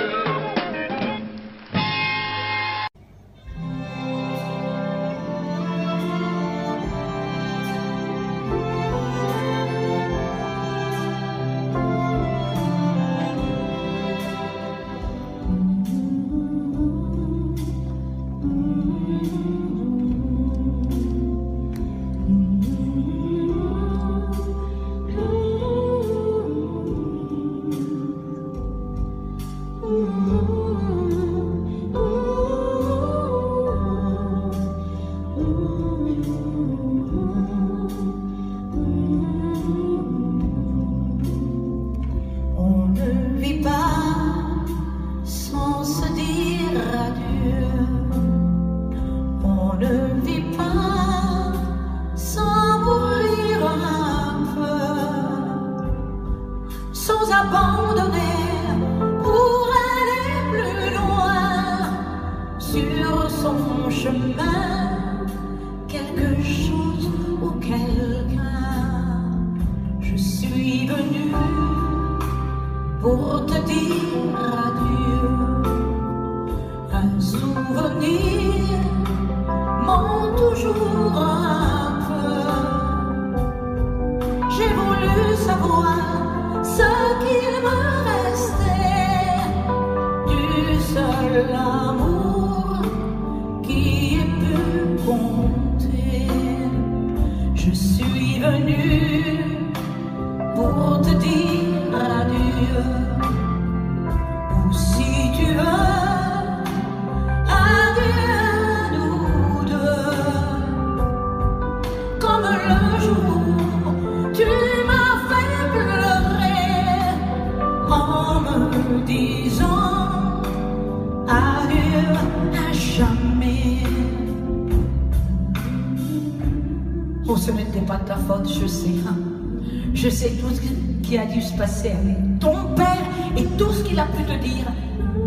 M: Je sais tout ce qui a dû se passer avec ton père et tout ce qu'il a pu te dire,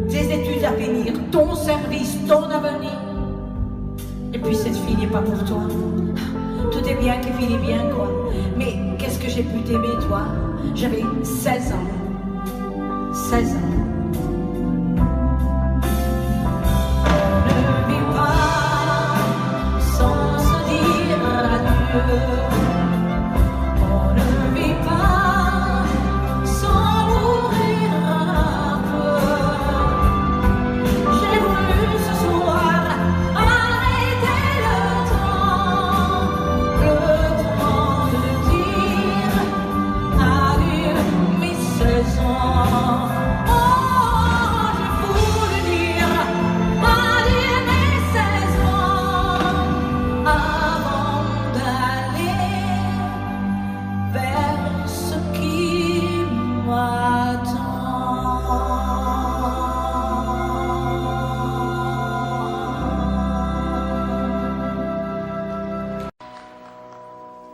M: tes études à venir, ton service, ton avenir. Et puis cette fille n'est pas pour toi. Tout est bien qui finit bien, quoi. Mais qu'est-ce que j'ai pu t'aimer, toi? J'avais 16 ans. 16 ans. On ne vit pas sans se dire adieu.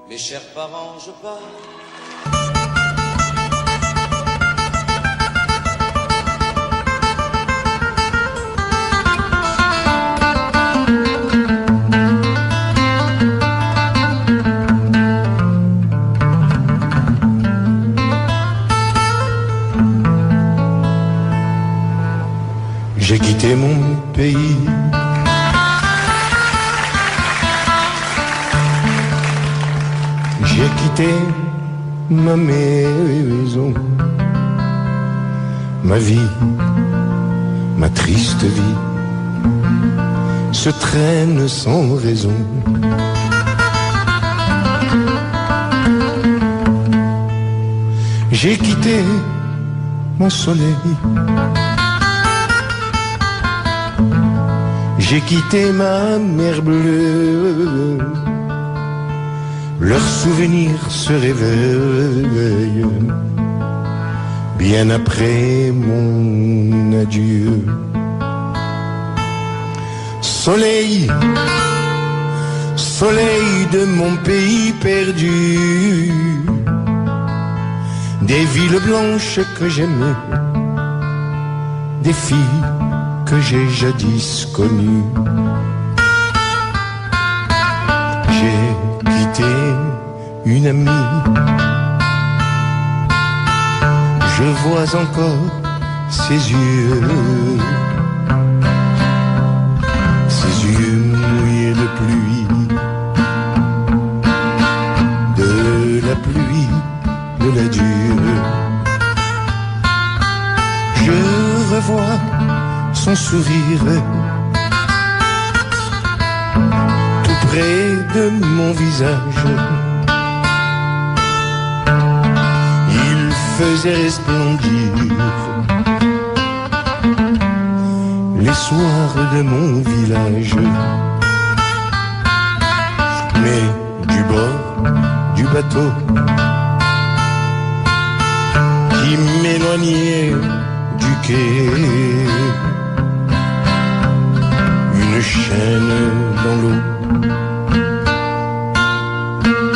J: Mes chers parents, je pars.
N: J'ai quitté mon pays J'ai quitté ma maison, ma vie, ma triste vie se traîne sans raison. J'ai quitté mon soleil, j'ai quitté ma mer bleue. Leurs souvenirs se réveillent bien après mon adieu. Soleil, soleil de mon pays perdu, des villes blanches que j'aimais, des filles que j'ai jadis connues. J'ai quitté une amie, je vois encore ses yeux mouillés de pluie, de la pluie, de la dure. Je revois son sourire tout près de mon visage. Il faisait resplendir les soirs de mon village. Mais du bord du bateau qui m'éloignait du quai, une chaîne dans l'eau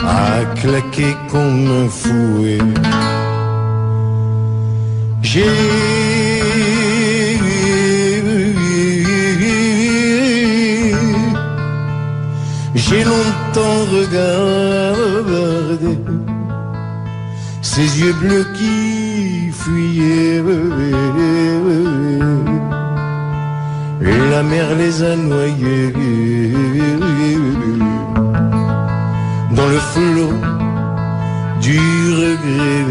N: a claqué comme un fouet. J'ai longtemps regardé ces yeux bleus qui fuyaient. La mer les a noyés dans le flot du regret.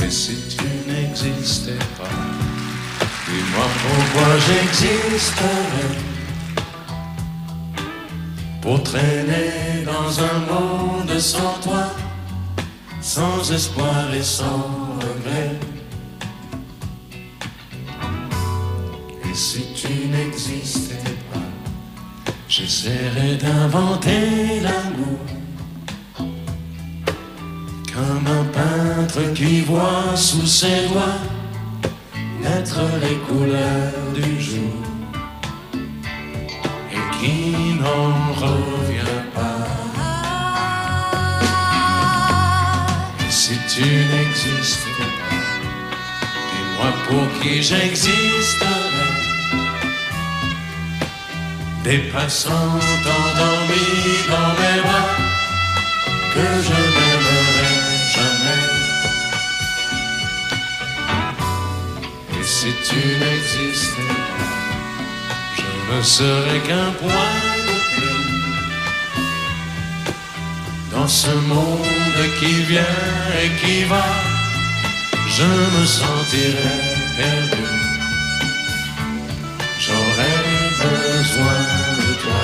O: Si tu n'existais pas, dis-moi pourquoi j'existerais. Pour traîner dans un monde sans toi, sans espoir et sans regret. Et si tu n'existais pas, j'essaierais d'inventer l'amour. Comme un peintre qui voit sous ses doigts connaître les couleurs du jour et qui n'en revient pas. Et si tu n'existais pas, dis-moi pour qui j'existerais. Des passants endormis dans mes bras que je n'aimerai jamais. Et si tu n'existais pas, je ne serais qu'un point de plus dans ce monde qui vient et qui va. Je me sentirais perdu. J'aurais besoin de toi.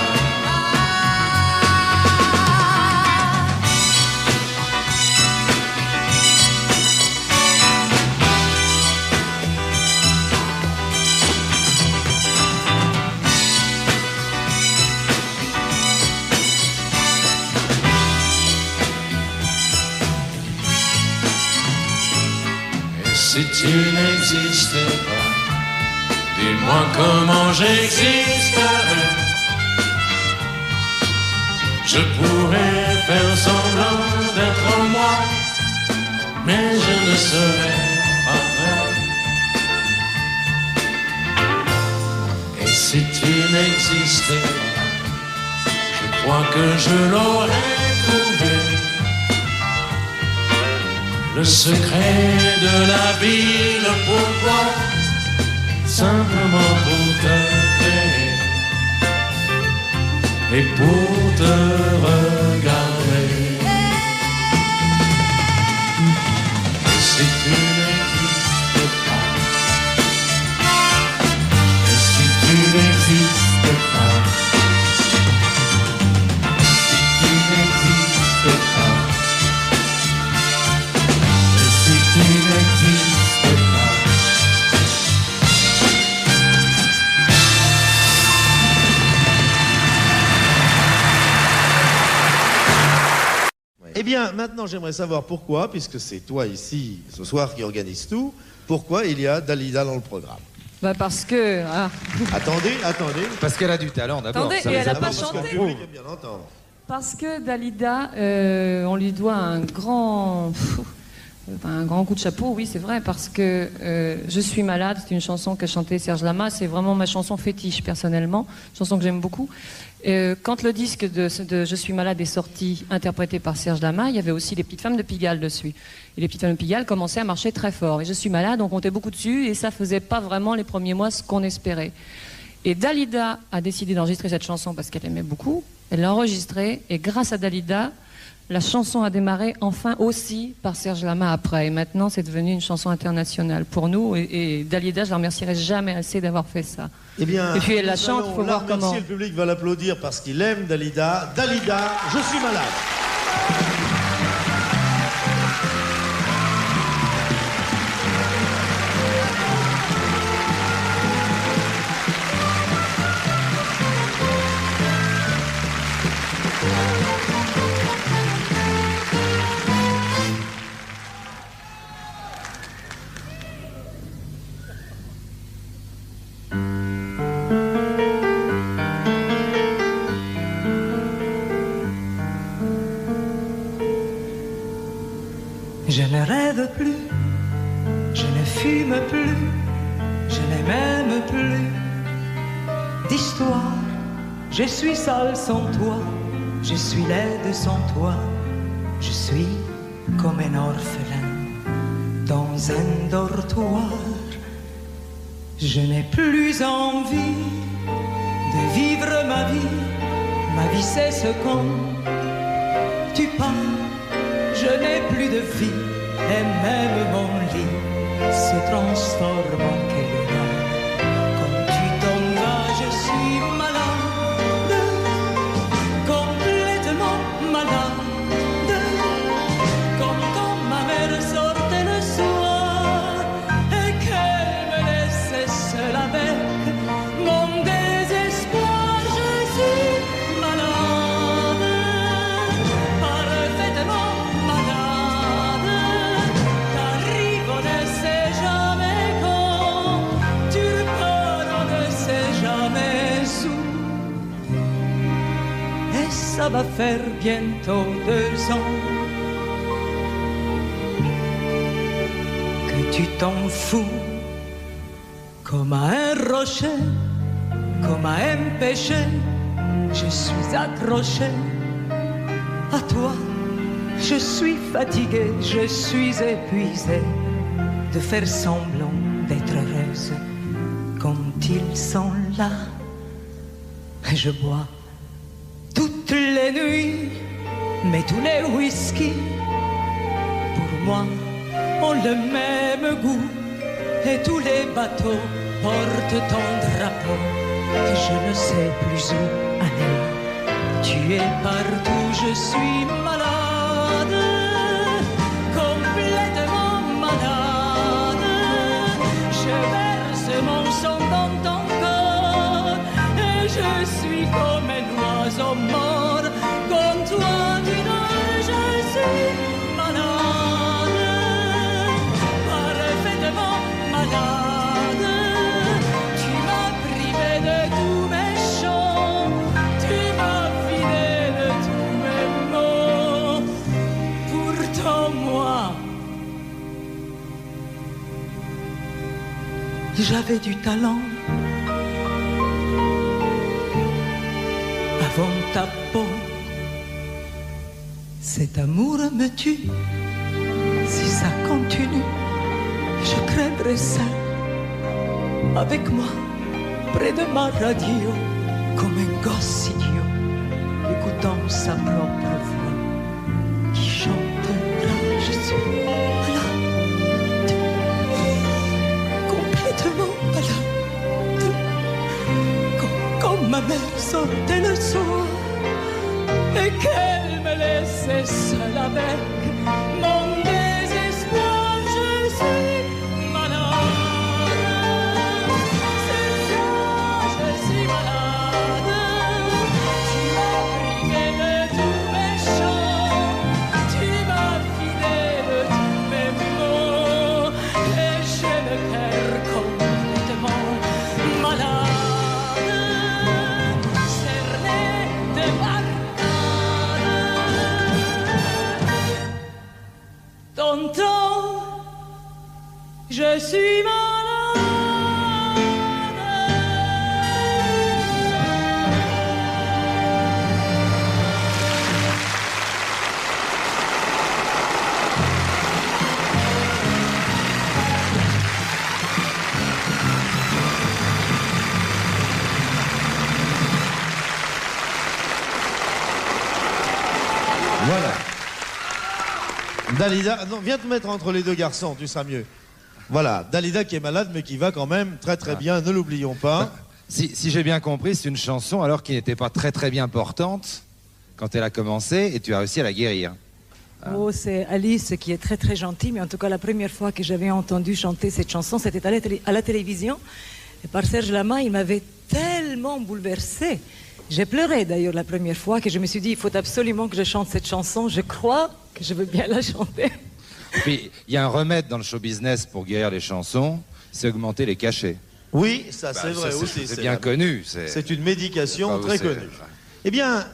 O: Et si tu n'existais pas, dis-moi comment j'existerais. Je pourrais faire semblant d'être moi, mais je ne serais pas vrai. Et si tu n'existais pas, je crois que je l'aurais trouvé. Le secret de la vie, le pourquoi, simplement pour te créer et pour te regarder. Et si tu n'existes pas, et si tu n'existes pas, si tu n'existes pas, et si tu n'existes pas.
P: Eh bien, maintenant, j'aimerais savoir pourquoi, puisque c'est toi ici, ce soir, qui organise tout, pourquoi il y a Dalida dans le programme.
Q: Bah parce que... Ah.
P: Attendez.
R: Parce qu'elle a du talent d'abord.
Q: Attendez,
R: ça
Q: et
R: les
Q: elle a
R: a
Q: pas
R: pas
Q: chanté.
P: Le public aime bien l'entendre.
Q: Parce que Dalida, on lui doit un grand coup de chapeau, oui c'est vrai, parce que Je suis malade, c'est une chanson que chantait Serge Lama, c'est vraiment ma chanson fétiche personnellement, une chanson que j'aime beaucoup. Quand le disque de Je suis malade est sorti, interprété par Serge Lama, il y avait aussi les petites femmes de Pigalle dessus. Et les petites femmes de Pigalle commençaient à marcher très fort. Et Je suis malade, on comptait beaucoup dessus et ça faisait pas vraiment les premiers mois ce qu'on espérait. Et Dalida a décidé d'enregistrer cette chanson parce qu'elle aimait beaucoup. Elle l'a enregistrée et grâce à Dalida, la chanson a démarré enfin aussi par Serge Lama après. Et maintenant, c'est devenu une chanson internationale pour nous. Et Dalida, je la remercierai jamais assez d'avoir fait ça.
P: Eh bien,
Q: et puis elle la chante, il faut voir comment.
P: Le public va l'applaudir parce qu'il aime Dalida. Dalida, Je suis malade.
S: Je ne rêve plus, je ne fume plus, je n'ai même plus d'histoire. Je suis seul sans toi, je suis laide sans toi, je suis comme un orphelin dans un dortoir. Je n'ai plus envie de vivre ma vie cesse quand tu pars. Je n'ai plus de vie et même mon lit se transforme en quel quand tu t'en vas, je suis malade, complètement malade, comme quand ma mère sortait le soir et qu'elle me laissait seule avec mon désespoir. Je suis malade, parfaitement malade, car on ne sait jamais quand ça va faire bientôt 2 ans que tu t'en fous comme à un rocher, comme à un péché. Je suis accroché à toi, je suis fatigué, je suis épuisé de faire semblant d'être heureuse quand ils sont là. Et je bois toutes les nuits, mais tous les whisky, pour moi, ont le même goût. Et tous les bateaux portent ton drapeau, et je ne sais plus où aller. Tu es partout, je suis malade, complètement malade. Je verse mon sang dans ton corps, et je suis comme un oiseau mort. Comme toi, tu dors, je suis malade, parfaitement malade. Tu m'as privé de tous mes chants, tu m'as vidé de tous mes mots. Pourtant moi, j'avais du talent. Avant ta peau, cet amour me tue. Si ça continue, je craindrais ça. Avec moi, près de ma radio, comme un gosse idiot, écoutant sa propre voix, qui chantera. Je suis malade, complètement malade, comme ma mère sortait le soir et qu'elle me laissait seule avec mon désespoir. Je suis malade, c'est ça, je suis malade. Tu m'as privé de tous mes chants, tu m'as vidé de tous mes mots, et j'ai le cœur complètement malade, cerné de barricades. Tonton, je suis malade.
P: Voilà. Dalida, non, viens te mettre entre les deux garçons, tu seras mieux. Voilà, Dalida qui est malade mais qui va quand même très très bien, ne l'oublions pas.
R: Si j'ai bien compris, c'est une chanson alors qui n'était pas très très bien portante quand elle a commencé et tu as réussi à la guérir.
S: Oh, c'est Alice qui est très très gentille, mais en tout cas la première fois que j'avais entendu chanter cette chanson, c'était à la télévision, et par Serge Lama, il m'avait tellement bouleversée. J'ai pleuré d'ailleurs la première fois, que je me suis dit, il faut absolument que je chante cette chanson, je crois que je veux bien la chanter.
R: Puis il y a un remède dans le show business pour guérir les chansons, c'est augmenter les cachets.
P: Oui, ça c'est vrai aussi.
R: C'est bien connu.
P: C'est une médication très connue. Eh bien,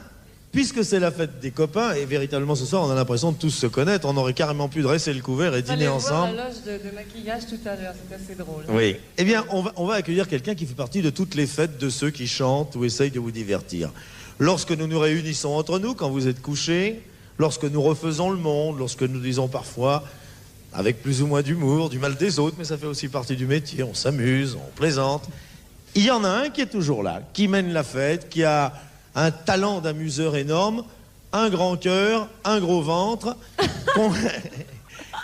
P: puisque c'est la fête des copains, et véritablement ce soir on a l'impression de tous se connaître, on aurait carrément pu dresser le couvert et dîner ensemble.
Q: Voir la loge de maquillage tout à l'heure, c'est assez drôle.
P: Oui. Eh bien, on va accueillir quelqu'un qui fait partie de toutes les fêtes de ceux qui chantent ou essayent de vous divertir. Lorsque nous nous réunissons entre nous, quand vous êtes couchés, lorsque nous refaisons le monde, lorsque nous disons parfois, avec plus ou moins d'humour, du mal des autres, mais ça fait aussi partie du métier, on s'amuse, on plaisante. Il y en a un qui est toujours là, qui mène la fête, qui a un talent d'amuseur énorme, un grand cœur, un gros ventre,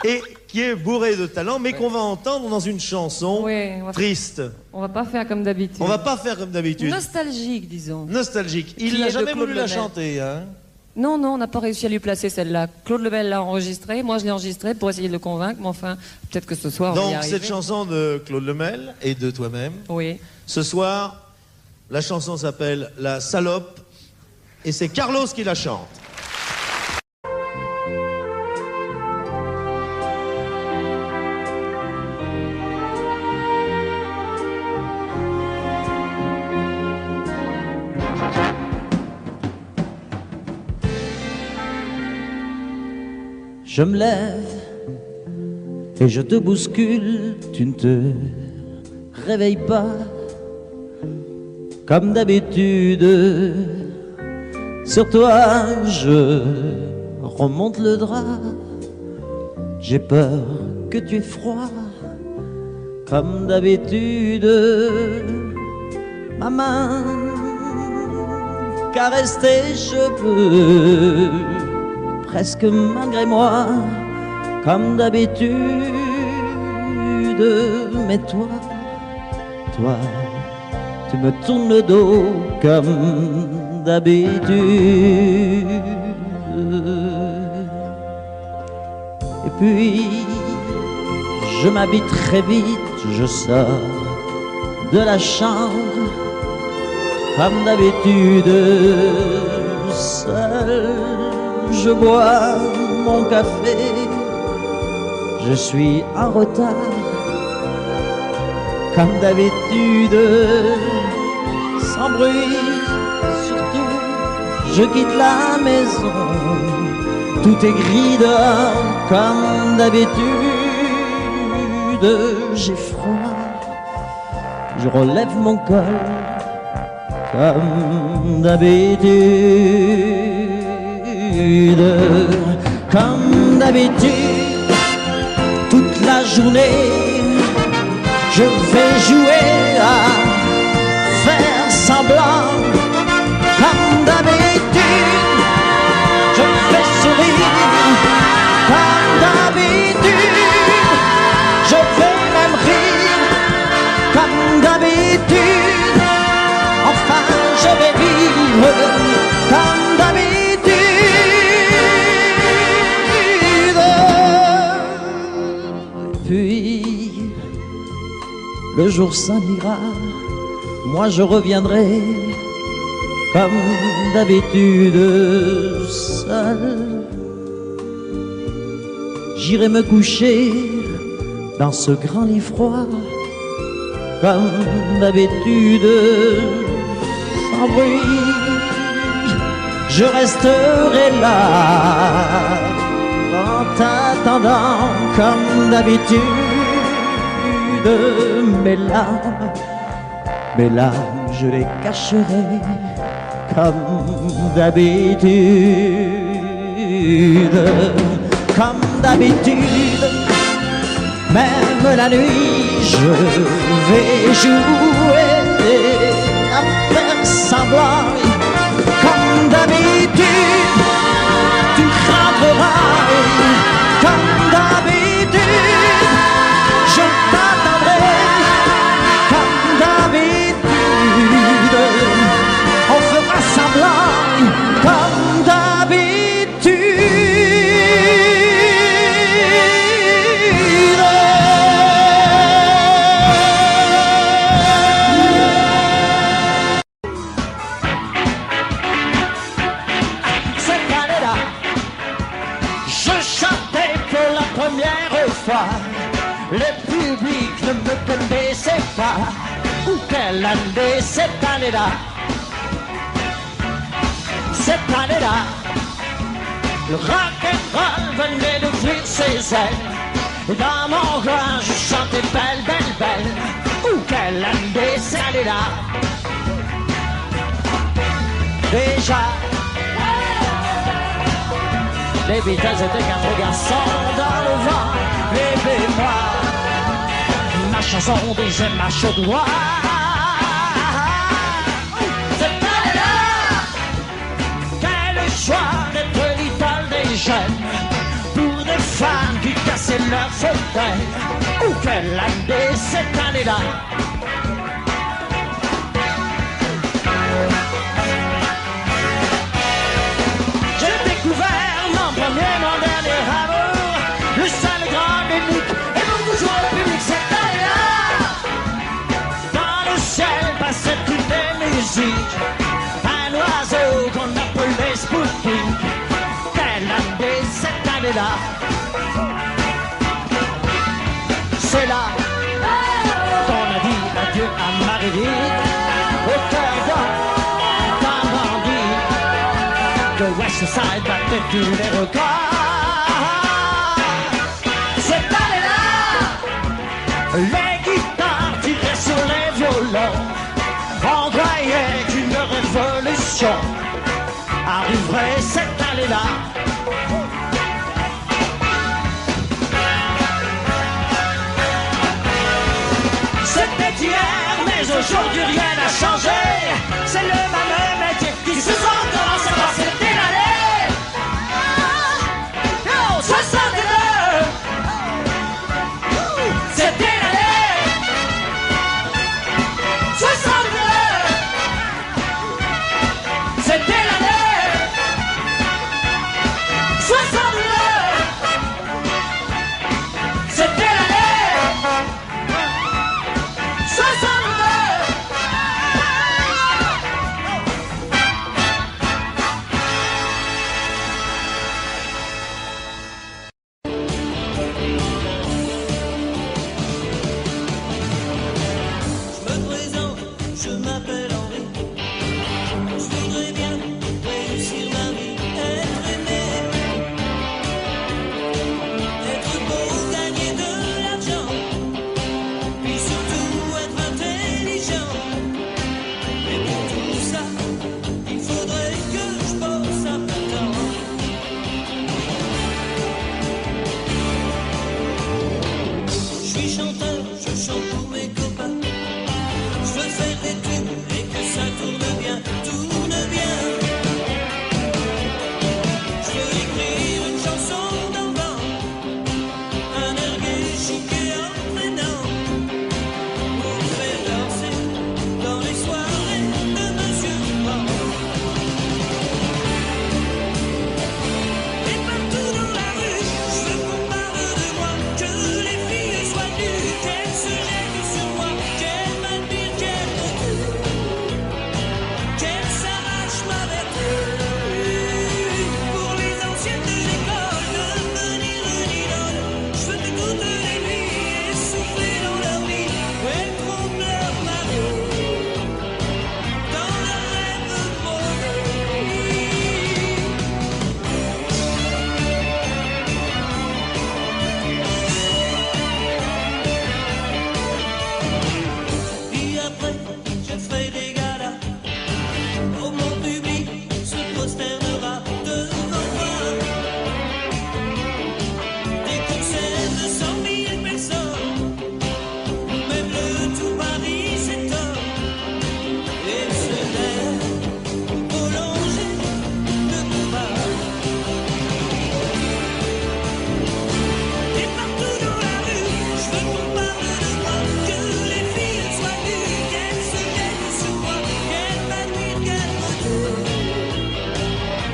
P: et qui est bourré de talent, mais qu'on va entendre dans une chanson triste.
Q: On va pas faire comme d'habitude.
P: On va pas faire comme d'habitude.
Q: Nostalgique, disons.
P: Nostalgique. Il n'a jamais voulu la chanter, hein?
Q: Non, on n'a pas réussi à lui placer celle-là. Claude Lebel l'a enregistrée, moi je l'ai enregistrée pour essayer de le convaincre, mais enfin, peut-être que ce soir on va y
P: Donc
Q: arriver.
P: cette chanson de Claude Lemel et de toi-même.
Q: Oui.
P: Ce soir, la chanson s'appelle La Salope et c'est Carlos qui la chante.
T: Je me lève et je te bouscule, tu ne te réveilles pas comme d'habitude. Sur toi je remonte le drap, j'ai peur que tu aies froid comme d'habitude. Ma main caresse tes cheveux, presque malgré moi, comme d'habitude. Mais toi, tu me tournes le dos comme d'habitude. Et puis, je m'habille très vite, je sors de la chambre comme d'habitude. Seul, je bois mon café, je suis en retard comme d'habitude. Sans bruit, surtout, je quitte la maison, tout est gris dehors comme d'habitude. J'ai froid, je relève mon col comme d'habitude. Comme d'habitude, toute la journée, je vais jouer à faire semblant. Comme d'habitude, je vais sourire. Comme d'habitude, je vais même rire. Comme d'habitude, enfin je vais vivre comme d'habitude. Puis le jour s'en ira, moi je reviendrai comme d'habitude seul. J'irai me coucher dans ce grand lit froid comme d'habitude, sans bruit. Je resterai là en t'attendant comme d'habitude. Mes larmes, je les cacherai comme d'habitude. Comme d'habitude, même la nuit, je vais jouer à faire semblant. Comme d'habitude, tu rentreras. Comme d'habitude, je t'attendrai. Comme d'habitude, on fera semblant. Comme d'habitude.
U: Le public ne me connaissait pas. Ou quelle année cette année-là? Cette année-là, le rock'n'roll venait d'ouvrir ses ailes. Dans mon coin, je chantais belle, belle, belle. Ou quelle année cette année-là? Déjà, les Beatles étaient quatre garçons dans le vent. Bébé-moi, ma chanson disait ma chaude voix. Cette année-là, quel choix d'être l'idole des jeunes pour des femmes qui cassaient leur fauteuil. Ou quelle année cette année-là? J'ai découvert mon premier, mon dernier amour, le seul grand unique et mon toujours le public cette année-là. Dans le ciel passait toutes les musiques, un oiseau qu'on appelait Sputnik. Quelle année cette année-là? C'est là qu'on a dit adieu à Marie-Louise, au cœur d'un bandit. Que West Side battait tous les records. les guitares tirées sur les violons. On croyait qu'une révolution arriverait cette année-là. C'était hier, mais aujourd'hui rien n'a changé. C'est le même métier qui se sent commence à voir cette année. Oh, 62. C'était l'année 62. C'était l'année 62. C'était l'année 62.
G: Je me présente, je m'appelle Henri. Je voudrais bien réussir ma vie, être aimé, être beau, gagner de l'argent, puis surtout être intelligent. Mais pour tout ça, il faudrait que je bosse un peu de temps. Je suis chanteur, je chante pour mes copains. Je veux faire des tubes et que ça tourne bien, tourne bien. Je veux écrire une chanson d'enfant, un air gai, chic et entraînant, pour faire danser dans les soirées de Monsieur Pan. Et partout dans la rue, je veux qu'on parle de moi, que les filles soient nues, qu'elles se jettent sur moi, qu'elles m'admirent, qu'elles me tuent, qu'elles s'arrachent ma vertu. Pour les anciennes de l'école, devenir une idole. Je veux que toutes les filles souffler dans leur vie, elles trompent leur mari dans leur rêve Puis après, je ferai des galas. Oh, mon public se prosternera devant moi. Des concerts de 100 000 personnes, même le tout Paris s'étonne et se lève prolongé de combat. Et partout dans la rue, je veux qu'on parle de moi, que les filles soient nues, qu'elles se jettent sur moi, qu'elles m'admirent, qu'elles me tuent,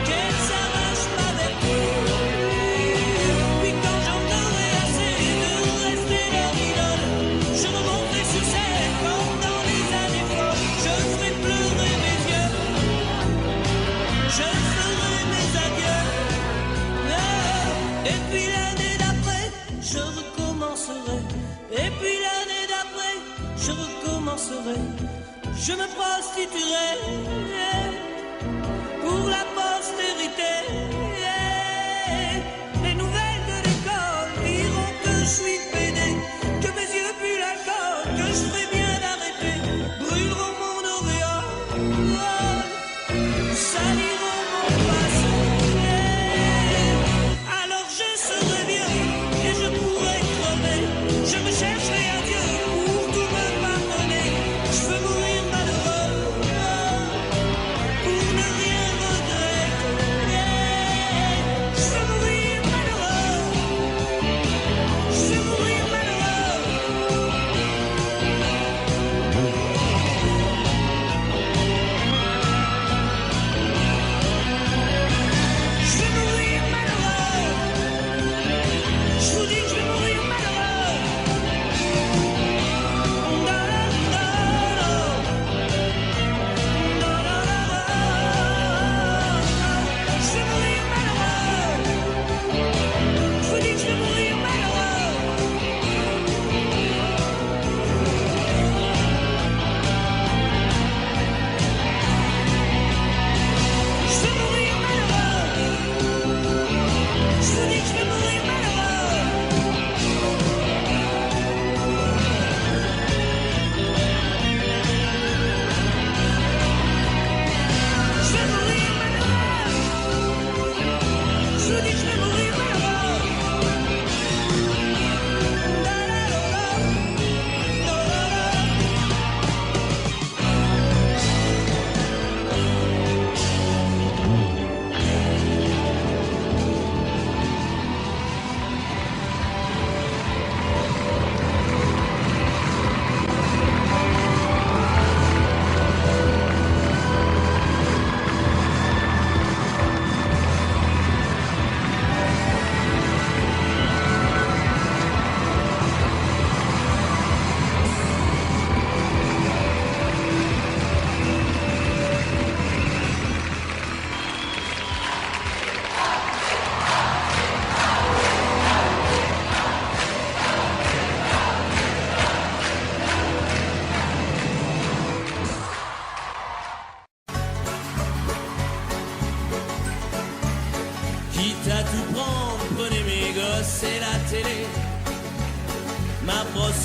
G: qu'elles s'arrachent ma vertu. Puis quand j'en aurai assez de rester leur idole, je remonterai sur scène comme dans les années folles. Je ferai pleurer mes yeux, je ferai mes adieux. Et puis l'année d'après, je recommencerai. Et puis l'année d'après, je recommencerai. Je me prostituerai pour la postérité. Les nouvelles de l'école diront que je suis pédé, que mes yeux puent l'alcool, que je ferai bien d'arrêter, brûleront mon auréole, saliront mon passé. Alors je serai bien et je pourrai crever. Je me chercherai un Dieu pour tout me pardonner. Je veux mourir malheureux pour ne rien regretter.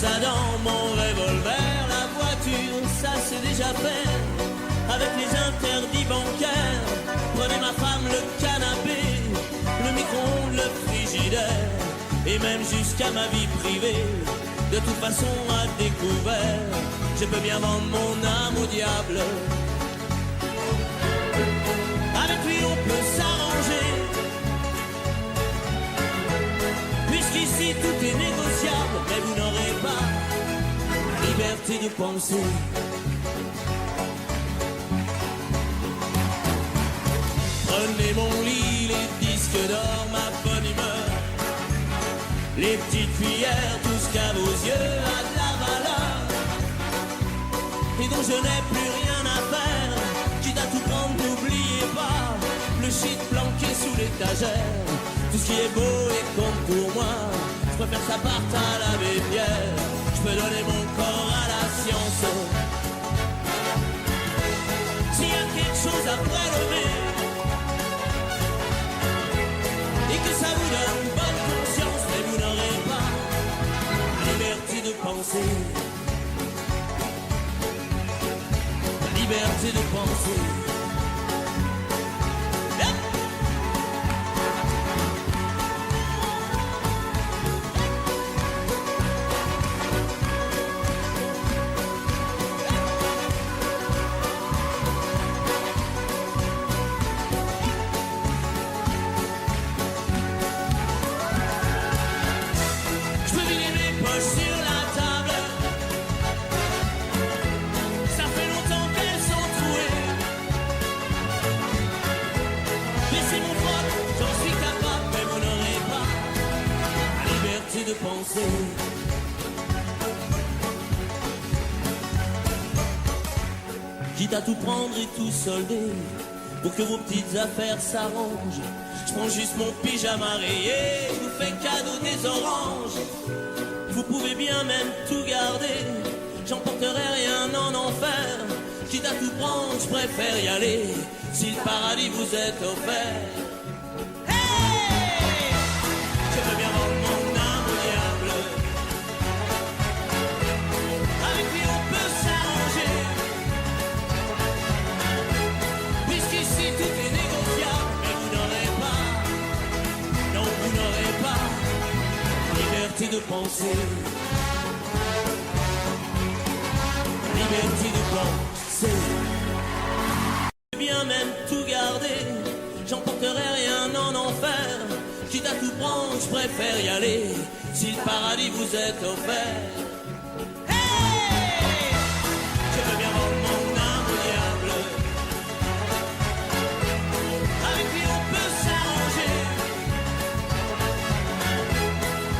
D: ça dans mon revolver. La voiture, ça c'est déjà fait. Avec les interdits bancaires, prenez ma femme, le canapé, le micro-ondes, le frigidaire, et même jusqu'à ma vie privée. De toute façon à découvert, je peux bien vendre mon âme au diable. Avec lui on peut s'arranger, puisqu'ici tout est négociable. Mais vous n'aurez pas la liberté de penser. Prenez mon lit, les disques d'or, ma bonne humeur, les petites cuillères, tout ce qu'à vos yeux a de la valeur et dont je n'ai plus rien à faire. Quitte à tout prendre, n'oubliez pas le shit planqué sous l'étagère. Tout ce qui est beau et compte pour moi, je préfère ça parte à la baie-pierre. Je peux donner mon corps à la science. S'il y a quelque chose à prélever et que ça vous donne bonne conscience, mais vous n'aurez pas la liberté de penser. La liberté de penser. De penser. Quitte à tout prendre et tout solder pour que vos petites affaires s'arrangent, je prends juste mon pyjama rayé, je vous fais cadeau des oranges. Vous pouvez bien même tout garder, j'emporterai rien en enfer. Quitte à tout prendre, je préfère y aller si le paradis vous est offert. Hey, je veux bien vendre mon âme au diable. Avec lui on peut s'arranger, puisqu'ici tout est négociable. Mais vous n'aurez pas, non vous n'aurez pas liberté de penser. Liberté de penser. Bien même tout garder, j'emporterai rien en enfer. Quitte à tout prendre, je préfère y aller si le paradis vous est offert. Hey, je veux bien vendre mon âme au diable. Avec lui on peut s'arranger,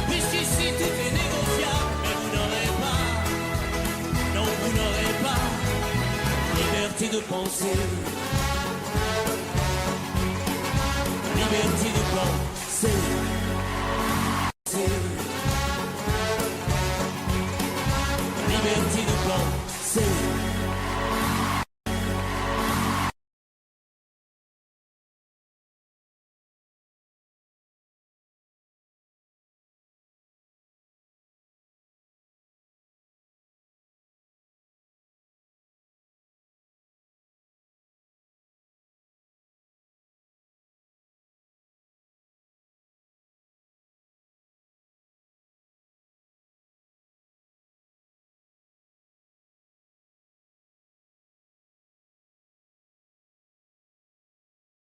D: puisqu'ici tout est négociable. Mais vous n'aurez pas, non vous n'aurez pas liberté de penser. Liberté de penser. Liberté de penser.